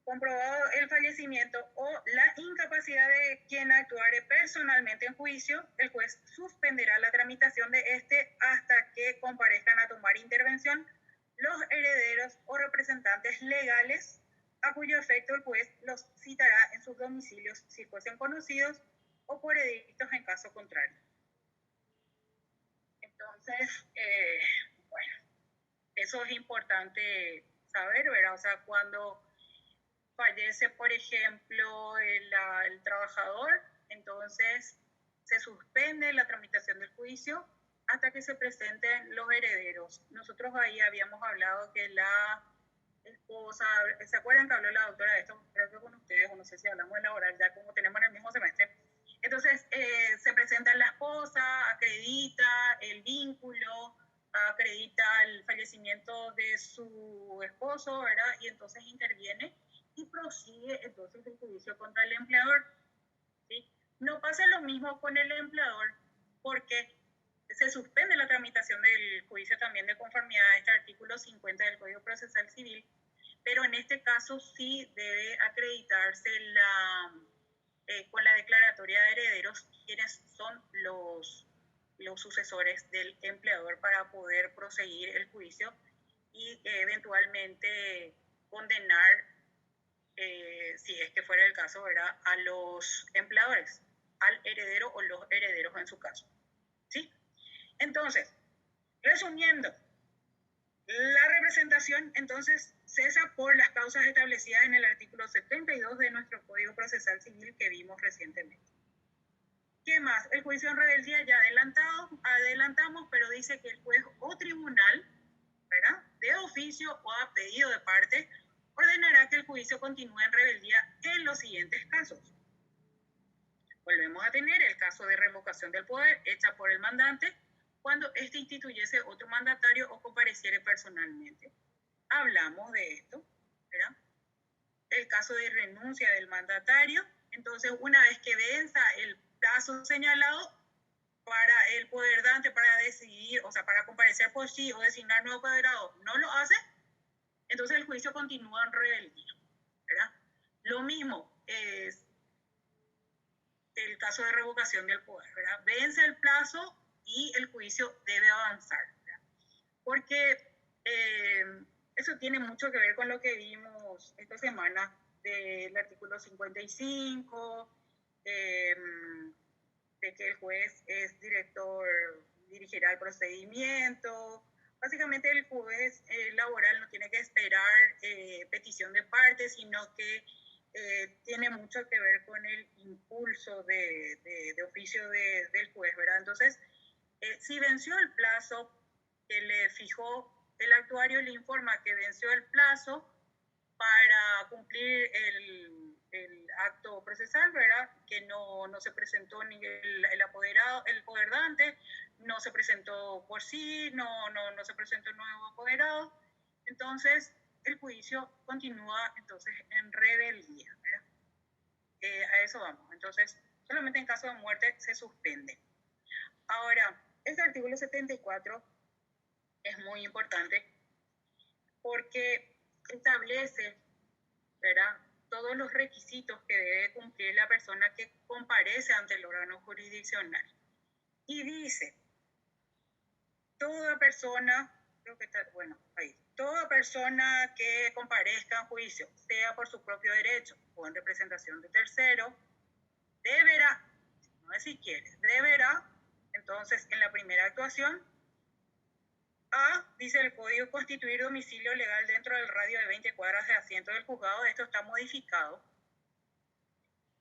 comprobado el fallecimiento o la incapacidad de quien actuare personalmente en juicio, el juez suspenderá la tramitación de este hasta que comparezcan a tomar intervención los herederos o representantes legales, a cuyo efecto el juez los citará en sus domicilios si fuesen conocidos o por edictos en caso contrario. Entonces, bueno, eso es importante saber, ¿verdad? O sea, cuando fallece, por ejemplo, el trabajador, entonces se suspende la tramitación del juicio hasta que se presenten los herederos. Nosotros ahí habíamos hablado que la esposa, ¿se acuerdan que habló la doctora de esto? Creo que con ustedes, o no sé si hablamos en la oral, ya como tenemos en el mismo semestre. Entonces, se presenta la esposa, acredita el vínculo, acredita el fallecimiento de su esposo, ¿verdad? Y entonces interviene y prosigue entonces el juicio contra el empleador, ¿sí? No pasa lo mismo con el empleador porque se suspende la tramitación del juicio también de conformidad a este artículo 50 del Código Procesal Civil, pero en este caso sí debe acreditarse con la declaratoria de herederos quienes son los sucesores del empleador para poder proseguir el juicio y eventualmente condenar, si es que fuera el caso, ¿verdad?, a los empleadores, al heredero o los herederos en su caso, ¿sí? Entonces, resumiendo, la representación entonces cesa por las causas establecidas en el artículo 72 de nuestro Código Procesal Civil que vimos recientemente. ¿Qué más? El juicio en rebeldía ya adelantamos, pero dice que el juez o tribunal, ¿verdad?, de oficio o a pedido de parte, ordenará que el juicio continúe en rebeldía en los siguientes casos. Volvemos a tener el caso de revocación del poder hecha por el mandante cuando éste instituyese otro mandatario o compareciere personalmente. Hablamos de esto, ¿verdad? El caso de renuncia del mandatario. Entonces, una vez que venza el plazo señalado para el poderdante para decidir, o sea, para comparecer por sí o designar nuevo apoderado, no lo hace, entonces el juicio continúa en rebeldía, ¿verdad? Lo mismo es el caso de revocación del poder, ¿verdad? Vence el plazo y el juicio debe avanzar, ¿verdad? Porque eso tiene mucho que ver con lo que vimos esta semana del artículo 55, de que el juez es dirigirá el procedimiento. Básicamente el juez laboral no tiene que esperar petición de parte, sino que tiene mucho que ver con el impulso de oficio del juez, ¿verdad? Entonces, si venció el plazo que le fijó el actuario, le informa que venció el plazo para cumplir el acto procesal, ¿verdad? Que no se presentó ni el apoderado, el apoderdante, no se presentó por sí, no se presentó el nuevo apoderado. Entonces, el juicio continúa entonces en rebeldía, ¿verdad? A eso vamos. Entonces, solamente en caso de muerte se suspende. Ahora, este artículo 74 es muy importante porque establece, ¿verdad?, todos los requisitos que debe cumplir la persona que comparece ante el órgano jurisdiccional. Y dice, toda persona, creo que está, bueno, ahí, toda persona que comparezca en juicio, sea por su propio derecho o en representación de tercero, deberá, no es si quiere, deberá, entonces en la primera actuación, dice el código, constituir domicilio legal dentro del radio de 20 cuadras de asiento del juzgado. Esto está modificado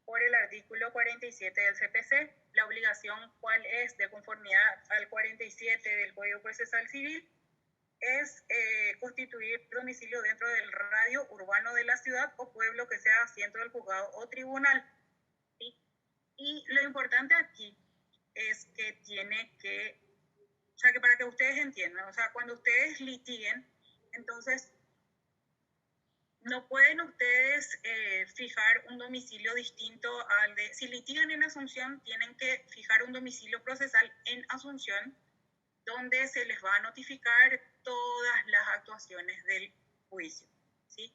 por el artículo 47 del CPC. La obligación, ¿cuál es? De conformidad al 47 del Código Procesal Civil, es constituir domicilio dentro del radio urbano de la ciudad o pueblo que sea asiento del juzgado o tribunal. ¿Sí? Y lo importante aquí es que tiene que, o sea, que para que ustedes entiendan, o sea, cuando ustedes litiguen, entonces no pueden ustedes fijar un domicilio distinto al de, si litigan en Asunción, tienen que fijar un domicilio procesal en Asunción, donde se les va a notificar todas las actuaciones del juicio, ¿sí?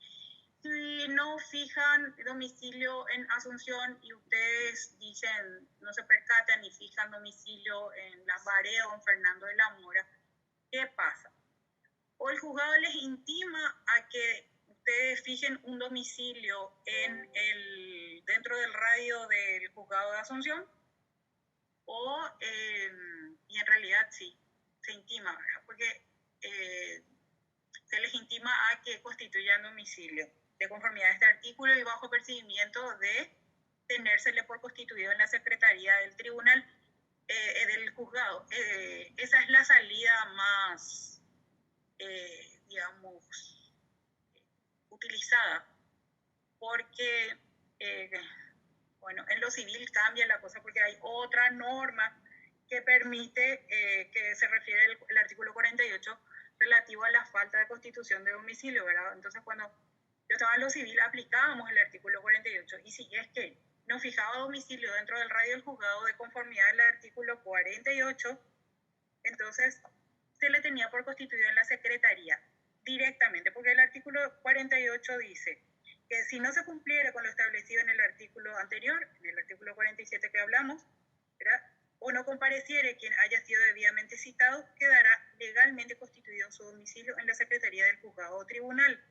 Si no fijan domicilio en Asunción y ustedes dicen, no se percatan y fijan domicilio en Las Bareas o en Fernando de la Mora, ¿qué pasa? O el juzgado les intima a que ustedes fijen un domicilio dentro del radio del juzgado de Asunción, y en realidad sí, se intima, ¿verdad? Porque se les intima a que constituyan domicilio de conformidad a este artículo y bajo percibimiento de tenérsele por constituido en la secretaría del tribunal, del juzgado. Esa es la salida más, digamos, utilizada, porque, bueno, en lo civil cambia la cosa porque hay otra norma que permite, que se refiere el artículo 48, relativo a la falta de constitución de domicilio, ¿verdad? Entonces, cuando yo estaba en lo civil, aplicábamos el artículo 48, y si es que no fijaba domicilio dentro del radio del juzgado de conformidad al artículo 48, entonces se le tenía por constituido en la secretaría directamente, porque el artículo 48 dice que si no se cumpliera con lo establecido en el artículo anterior, en el artículo 47 que hablamos, ¿verdad?, o no compareciere quien haya sido debidamente citado, quedará legalmente constituido su domicilio en la secretaría del juzgado o tribunal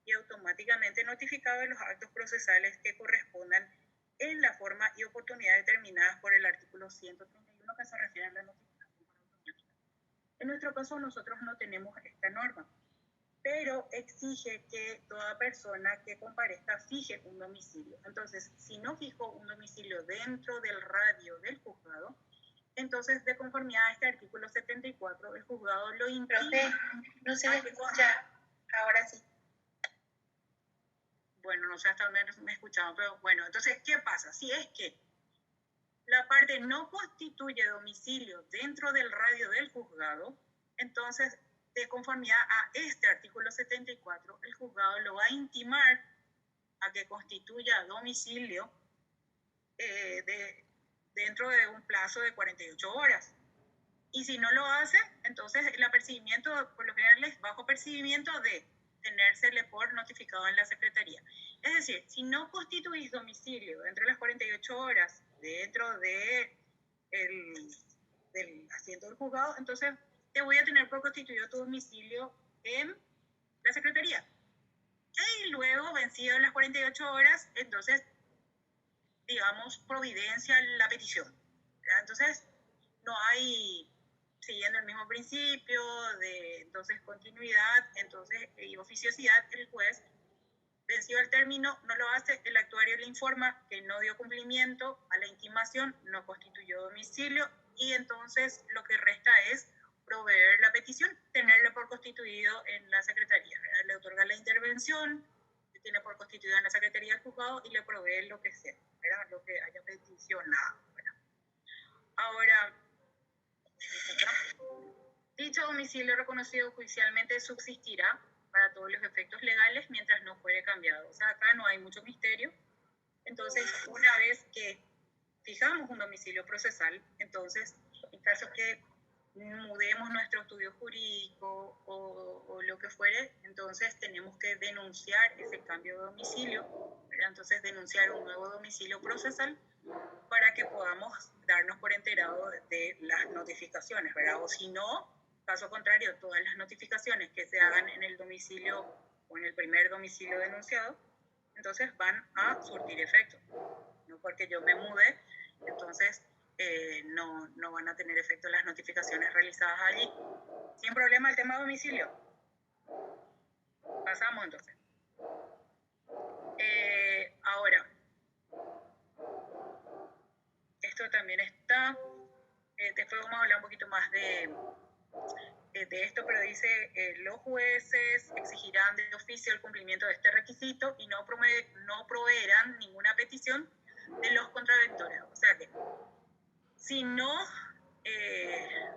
y automáticamente notificado de los actos procesales que correspondan en la forma y oportunidad determinadas por el artículo 131, que se refiere a la notificación automática. En nuestro caso, nosotros no tenemos esta norma, pero exige que toda persona que comparezca fije un domicilio. Entonces, si no fijó un domicilio dentro del radio del juzgado, entonces, de conformidad a este artículo 74, el juzgado lo intima. Profe, no se me escucha. Ahora sí. Bueno, no sé hasta dónde me escuchaban, pero bueno, entonces, ¿qué pasa? Si es que la parte no constituye domicilio dentro del radio del juzgado, entonces, de conformidad a este artículo 74, el juzgado lo va a intimar a que constituya domicilio dentro de un plazo de 48 horas. Y si no lo hace, entonces el apercibimiento, por lo general, es bajo percibimiento de tenérsele por notificado en la secretaría. Es decir, si no constituís domicilio dentro de las 48 horas, dentro de del asiento del juzgado, entonces te voy a tener por constituido tu domicilio en la secretaría. Y luego, vencido las 48 horas, entonces, digamos, providencia la petición. ¿Verdad? Entonces, no hay, siguiendo el mismo principio de entonces continuidad, entonces, y oficiosidad, el juez, vencido el término, no lo hace, el actuario le informa que no dio cumplimiento a la intimación, no constituyó domicilio, y entonces lo que resta es proveer la petición, tenerle por constituido en la secretaría, ¿verdad? Le otorga la intervención, que tiene por constituido en la secretaría del juzgado y le provee lo que sea, ¿verdad? Lo que haya peticionado, ¿verdad? Ahora, dicho domicilio reconocido judicialmente subsistirá para todos los efectos legales mientras no fuere cambiado. O sea, acá no hay mucho misterio. Entonces, una vez que fijamos un domicilio procesal, entonces, en caso que mudemos nuestro estudio jurídico o lo que fuere, entonces tenemos que denunciar ese cambio de domicilio, ¿verdad? Entonces denunciar un nuevo domicilio procesal para que podamos darnos por enterado de las notificaciones, ¿verdad? O si no, caso contrario, todas las notificaciones que se hagan en el domicilio o en el primer domicilio denunciado, entonces van a surtir efecto. No porque yo me mude, entonces no van a tener efecto las notificaciones realizadas allí. Sin problema el tema de domicilio. Pasamos entonces. Ahora, esto también está, después vamos a hablar un poquito más de esto, pero dice, los jueces exigirán de oficio el cumplimiento de este requisito y no proveerán ninguna petición de los contraventores. O sea que, si no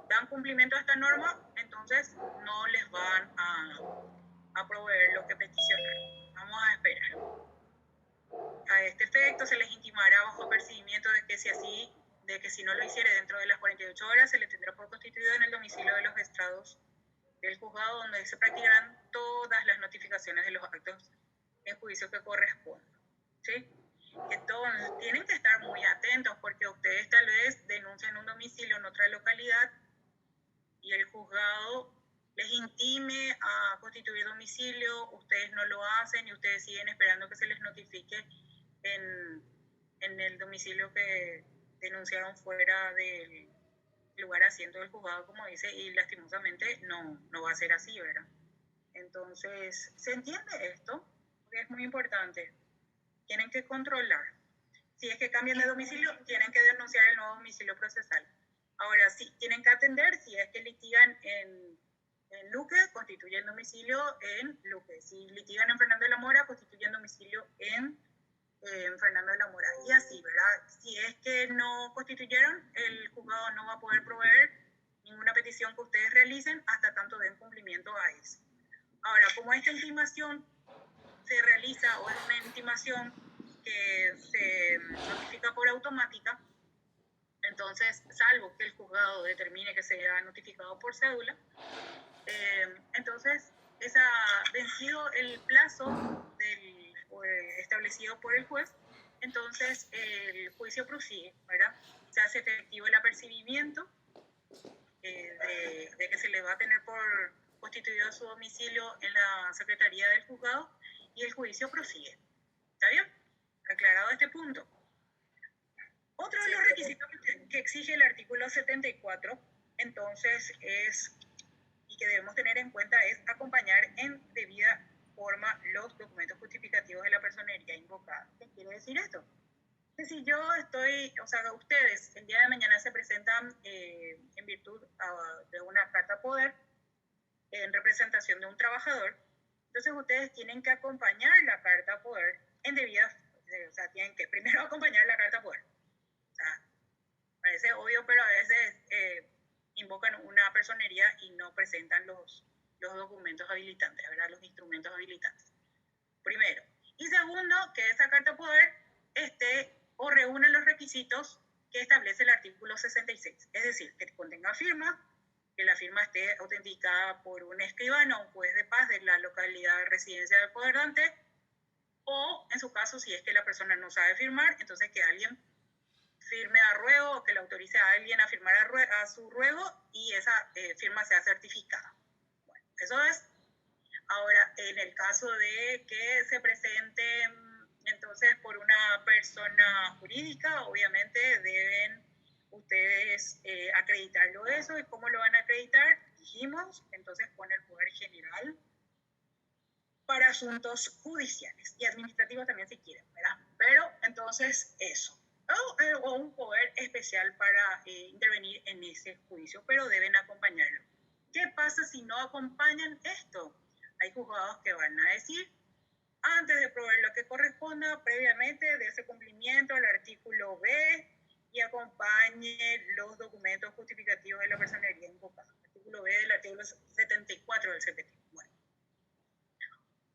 dan cumplimiento a esta norma, entonces no les van a proveer lo que peticionaron. Vamos a esperar. A este efecto se les intimará bajo apercibimiento de que si no lo hiciere dentro de las 48 horas, se le tendrá por constituido en el domicilio de los estrados del juzgado, donde se practicarán todas las notificaciones de los actos en juicio que correspondan. ¿Sí? Entonces, tienen que estar muy atentos porque ustedes tal vez denuncian un domicilio en otra localidad y el juzgado les intime a constituir domicilio, ustedes no lo hacen y ustedes siguen esperando que se les notifique en el domicilio que denunciaron fuera del lugar asiento del juzgado, como dice, y lastimosamente no va a ser así, ¿verdad? Entonces, ¿se entiende esto? Porque es muy importante. Tienen que controlar. Si es que cambian de domicilio, tienen que denunciar el nuevo domicilio procesal. Ahora, sí, tienen que atender si es que litigan en Luque, constituyen domicilio en Luque. Si litigan en Fernando de la Mora, constituyen domicilio en Fernando de la Mora. Y así, ¿verdad? Si es que no constituyeron, el juzgado no va a poder proveer ninguna petición que ustedes realicen hasta tanto den cumplimiento a eso. Ahora, como esta intimación se realiza o es una intimación que se notifica por automática, entonces, salvo que el juzgado determine que sea notificado por cédula, entonces, vencido el plazo establecido por el juez, entonces el juicio prosigue, ¿verdad? Se hace efectivo el apercibimiento de que se le va a tener por constituido su domicilio en la secretaría del juzgado y el juicio prosigue. ¿Está bien? Aclarado este punto. Otro de los requisitos que exige el artículo 74, entonces, y que debemos tener en cuenta, es acompañar en debida forma los documentos justificativos de la personería invocada. ¿Qué quiere decir esto? Que si yo ustedes el día de mañana se presentan en virtud de una carta poder en representación de un trabajador, entonces ustedes tienen que acompañar la carta poder en debida, tienen que primero acompañar la carta poder. Parece obvio, pero a veces invocan una personería y no presentan los documentos habilitantes, ¿verdad? Los instrumentos habilitantes. Primero. Y segundo, que esa carta poder esté o reúne los requisitos que establece el artículo 66. Es decir, que contenga firma, que la firma esté autenticada por un escribano o un juez de paz de la localidad de residencia del poderdante, o en su caso, si es que la persona no sabe firmar, entonces que alguien firme a ruego o que le autorice a alguien a firmar a su ruego y esa firma sea certificada. Bueno, eso es. Ahora, en el caso de que se presente entonces por una persona jurídica, obviamente deben ustedes acreditarlo eso. ¿Y cómo lo van a acreditar? Dijimos, entonces con el Poder General para asuntos judiciales y administrativos también si quieren, ¿verdad? Pero entonces eso. O un poder especial para intervenir en ese juicio, pero deben acompañarlo. ¿Qué pasa si no acompañan esto? Hay juzgados que van a decir, antes de proveer lo que corresponda, previamente de ese cumplimiento al artículo B y acompañe los documentos justificativos de la personería invocada. Artículo B del artículo 74 del CPT. Bueno.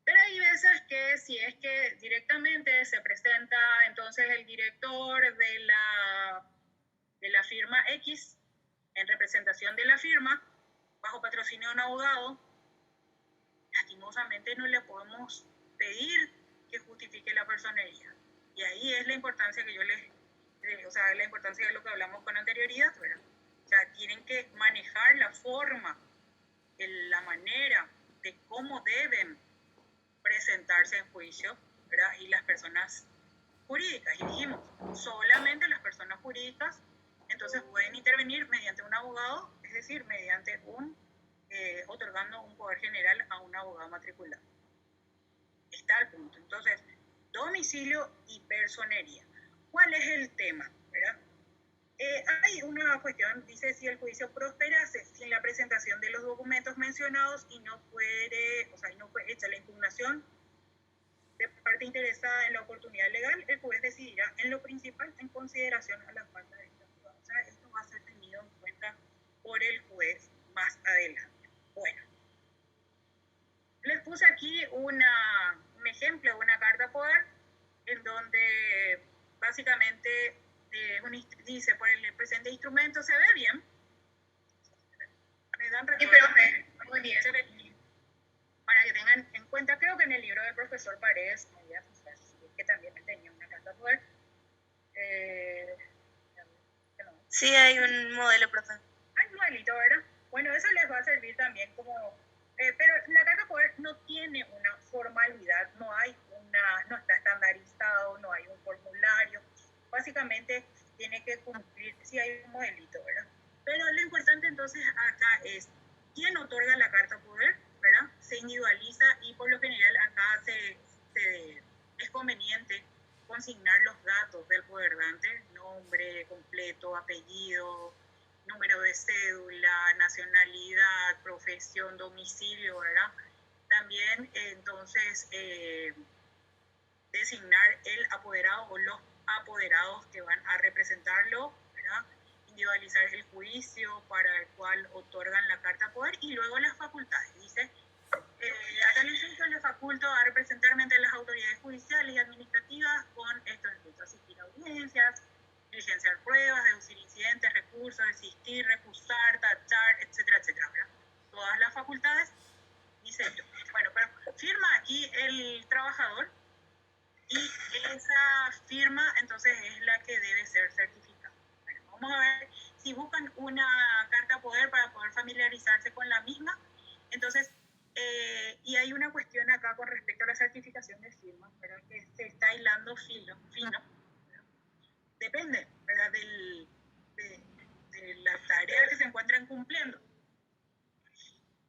Pero hay veces que si es que directamente se presenta entonces el director de la firma X en representación de la firma, bajo patrocinio de un abogado, lastimosamente no le podemos pedir que justifique la personería. Y ahí es la importancia que yo la importancia de lo que hablamos con anterioridad, ¿verdad? O sea, tienen que manejar la forma, la manera de cómo deben presentarse en juicio, ¿verdad? Y las personas jurídicas. Y dijimos, solamente las personas jurídicas entonces pueden intervenir mediante un abogado, es decir, mediante otorgando un poder general a un abogado matriculado. Está el punto. Entonces, domicilio y personería. ¿Cuál es el tema? ¿Verdad? Hay una cuestión, dice, si el juicio prosperase sin la presentación de los documentos mencionados y no fue hecha la impugnación de parte interesada en la oportunidad legal, el juez decidirá en lo principal en consideración a la falta de esta prueba. O sea, esto va a ser tenido en cuenta por el juez más adelante. Bueno, les puse aquí un ejemplo, una carta poder, en donde básicamente dice, por el presente instrumento se ve bien. Me dan muy bien. Se ve, para que tengan en cuenta, creo que en el libro del profesor Paredes, que también tenía una carta poder. Sí, hay un modelo, profesor. Hay un modelito, ¿verdad? Bueno, eso les va a servir también como... pero la carta poder no tiene una formalidad, no está estandarizado, no hay un formulario. Básicamente tiene que cumplir, sí hay un modelito, ¿verdad? Pero lo importante entonces acá es quién otorga la carta poder, ¿verdad? Se individualiza y por lo general acá es conveniente consignar los datos del poderdante, nombre completo, apellido, número de cédula, nacionalidad, profesión, domicilio, ¿verdad? También entonces designar el apoderado o los apoderados que van a representarlo, ¿verdad? Individualizar el juicio para el cual otorgan la carta poder y luego las facultades. Dice, a tal efecto le faculto a representarme ante las autoridades judiciales y administrativas con estos efectos: asistir a audiencias, diligenciar pruebas, deducir incidentes, recursos, desistir, recusar, tachar, etcétera, etcétera, ¿verdad? Todas las facultades, dice yo. Bueno, pero firma aquí el trabajador y esa firma entonces es la que debe ser certificada. Bueno, vamos a ver si buscan una carta poder para poder familiarizarse con la misma. Entonces, y hay una cuestión acá con respecto a la certificación de firma, ¿verdad? Que se está hilando fino. Depende, ¿verdad? De la tarea que se encuentran cumpliendo.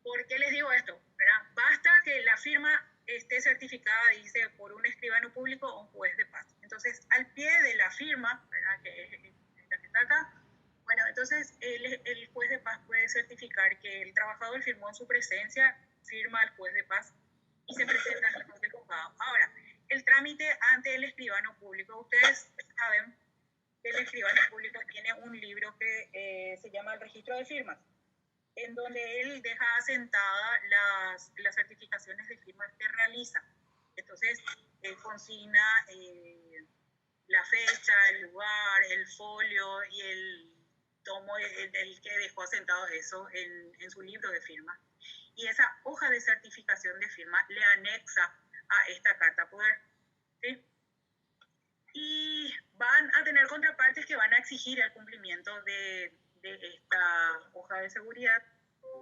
¿Por qué les digo esto? ¿Verdad? Basta que la firma esté certificada, dice, por un escribano público o un juez de paz. Entonces, al pie de la firma, ¿verdad? Que es la que está acá, bueno, entonces el juez de paz puede certificar que el trabajador firmó en su presencia, firma al juez de paz y se presenta ante el juzgado. Ahora, el trámite ante el escribano público, ustedes saben que el escribano público tiene un libro que se llama el registro de firmas, en donde él deja asentadas las certificaciones de firmas que realiza. Entonces, consigna la fecha, el lugar, el folio y el tomo del que dejó asentado eso en su libro de firma. Y esa hoja de certificación de firma le anexa a esta carta poder, ¿sí? y van a tener contrapartes que van a exigir el cumplimiento de esta hoja de seguridad,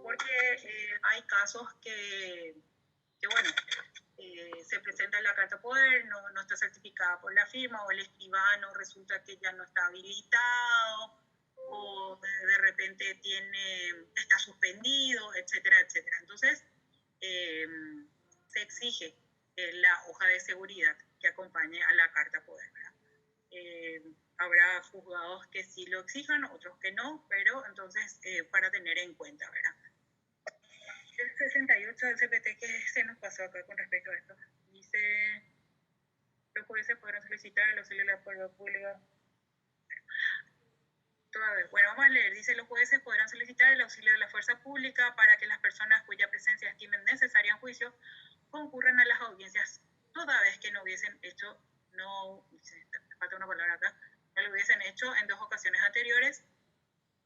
porque hay casos que bueno, se presenta la carta poder, no está certificada por la firma, o el escribano resulta que ya no está habilitado, o de repente está suspendido, etcétera, etcétera. Entonces, se exige la hoja de seguridad que acompañe a la carta poder. Habrá juzgados que sí lo exijan, otros que no, pero entonces para tener en cuenta, ¿verdad? El 68 del CPT que se nos pasó acá con respecto a esto. Dice, los jueces podrán solicitar el auxilio de la fuerza pública. Bueno, vamos a leer. Dice, los jueces podrán solicitar el auxilio de la fuerza pública para que las personas cuya presencia estimen necesaria en juicio concurran a las audiencias toda vez que no hubiesen hecho, me falta una palabra acá, no lo hubiesen hecho en 2 ocasiones anteriores,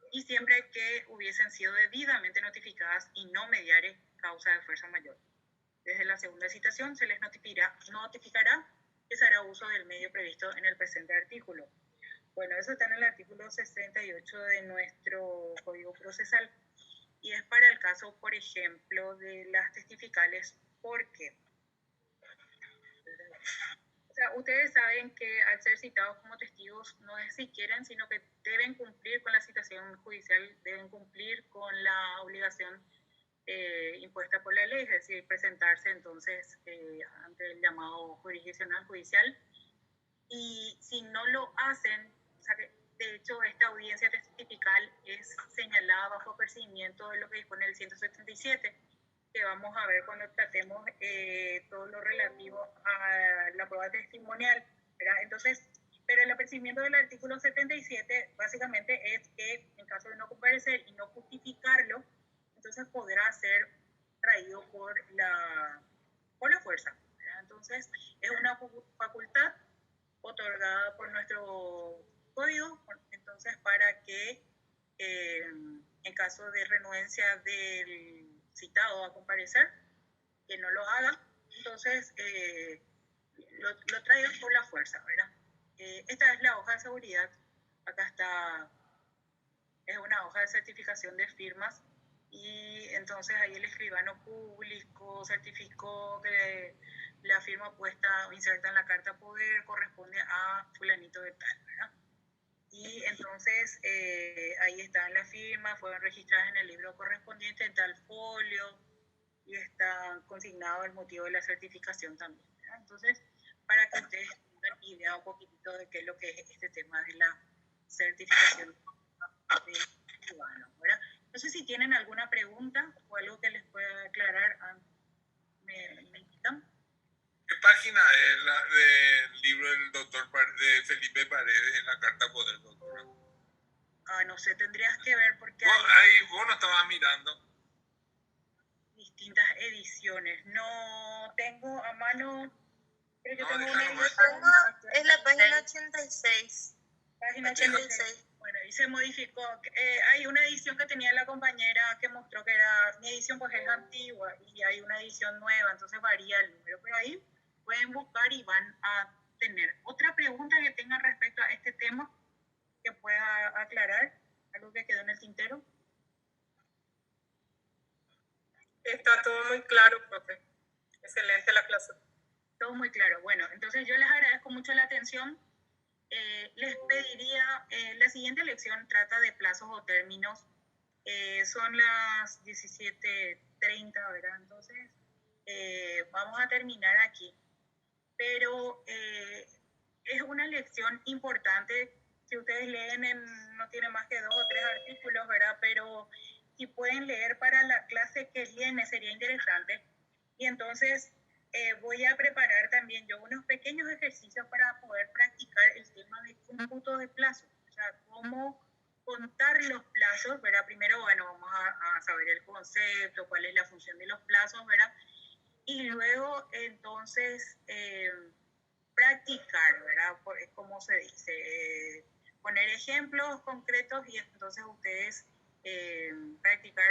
y siempre que hubiesen sido debidamente notificadas y no mediare causa de fuerza mayor. Desde la segunda citación se les notificará que se hará uso del medio previsto en el presente artículo. Bueno, eso está en el artículo 68 de nuestro Código Procesal, y es para el caso, por ejemplo, de las testificales, porque ustedes saben que al ser citados como testigos no es si quieren, sino que deben cumplir con la citación judicial, deben cumplir con la obligación impuesta por la ley, es decir, presentarse entonces ante el llamado jurisdiccional judicial. Y si no lo hacen, o sea que de hecho esta audiencia testifical es señalada bajo apercibimiento de lo que dispone el 177, que vamos a ver cuando tratemos todo lo relativo a la prueba testimonial, ¿verdad? Entonces, pero el apercibimiento del artículo 77 básicamente es que en caso de no comparecer y no justificarlo, entonces podrá ser traído por la fuerza, ¿verdad? Entonces, es una facultad otorgada por nuestro código, entonces para que en caso de renuencia del citado a comparecer, que no lo haga, entonces lo traigan por la fuerza, ¿verdad? Esta es la hoja de seguridad, acá está, es una hoja de certificación de firmas, y entonces ahí el escribano público certificó que la firma puesta o inserta en la carta poder corresponde a fulanito de tal, ¿verdad? Y entonces ahí están las firmas, fueron registradas en el libro correspondiente en tal folio, y está consignado el motivo de la certificación también, ¿verdad? Entonces, para que ustedes tengan idea un poquitito de qué es lo que es este tema de la certificación del escribano, ¿verdad? No sé si tienen alguna pregunta o algo que les pueda aclarar. ¿Me indican? ¿Qué página es la del libro del doctor de Felipe Paredes en la carta poder, doctora? No sé, tendrías que ver porque vos no estabas mirando. Distintas ediciones. No tengo a mano, pero yo tengo una edición. Es la página 86. Página 86. Bueno, y se modificó. Hay una edición que tenía la compañera que mostró que era, mi edición pues es antigua, y hay una edición nueva, entonces varía el número, pero ahí pueden buscar y van a tener. Otra pregunta que tengan respecto a este tema que pueda aclarar, algo que quedó en el tintero. Está todo muy claro, profe. Excelente la clase. Todo muy claro. Bueno, entonces yo les agradezco mucho la atención. Les pediría, la siguiente lección trata de plazos o términos. Son las 17:30, ¿verdad? Entonces, vamos a terminar aquí. Pero es una lección importante. Si ustedes leen, no tiene más que 2 o 3 artículos, ¿verdad? Pero si pueden leer para la clase que viene, sería interesante. Y entonces voy a preparar también yo unos pequeños ejercicios para poder practicar el tema de cómputo de plazos. O sea, cómo contar los plazos, ¿verdad? Primero, bueno, vamos a saber el concepto, cuál es la función de los plazos, ¿verdad? Y luego, entonces, practicar, ¿verdad? Como se dice, poner ejemplos concretos y entonces ustedes practicar,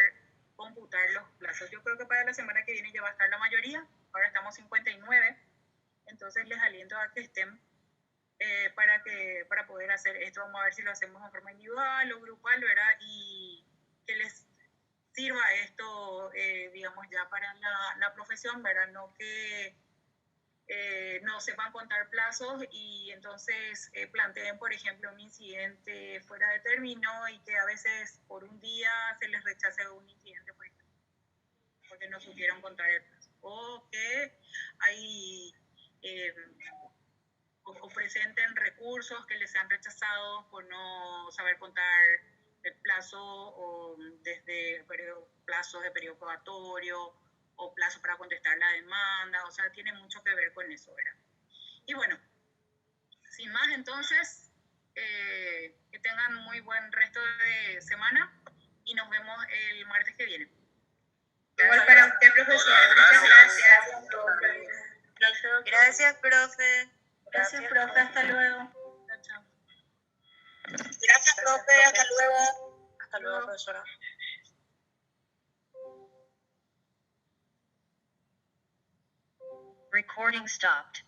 computar los plazos. Yo creo que para la semana que viene ya va a estar la mayoría, ahora estamos 59, entonces les aliento a que estén para poder hacer esto. Vamos a ver si lo hacemos de forma individual o grupal, ¿verdad? Y que les sirva esto, digamos, ya para la profesión, ¿verdad? No que no sepan contar plazos y entonces planteen, por ejemplo, un incidente fuera de término y que a veces por un día se les rechace un incidente, por ejemplo, porque no supieron contar el plazo. O que hay o presenten recursos que les sean rechazados por no saber contar el plazo o desde plazos de periodo probatorio o plazo para contestar la demanda, o sea, tiene mucho que ver con eso, ¿verdad? Y bueno, sin más entonces, que tengan muy buen resto de semana y nos vemos el martes que viene. Igual para usted, profesor. Muchas gracias. Gracias, profe. Gracias, profe. Hasta luego. Chao, chao. Gracias, profe. Hasta luego. Hasta luego, profesora. Recording stopped.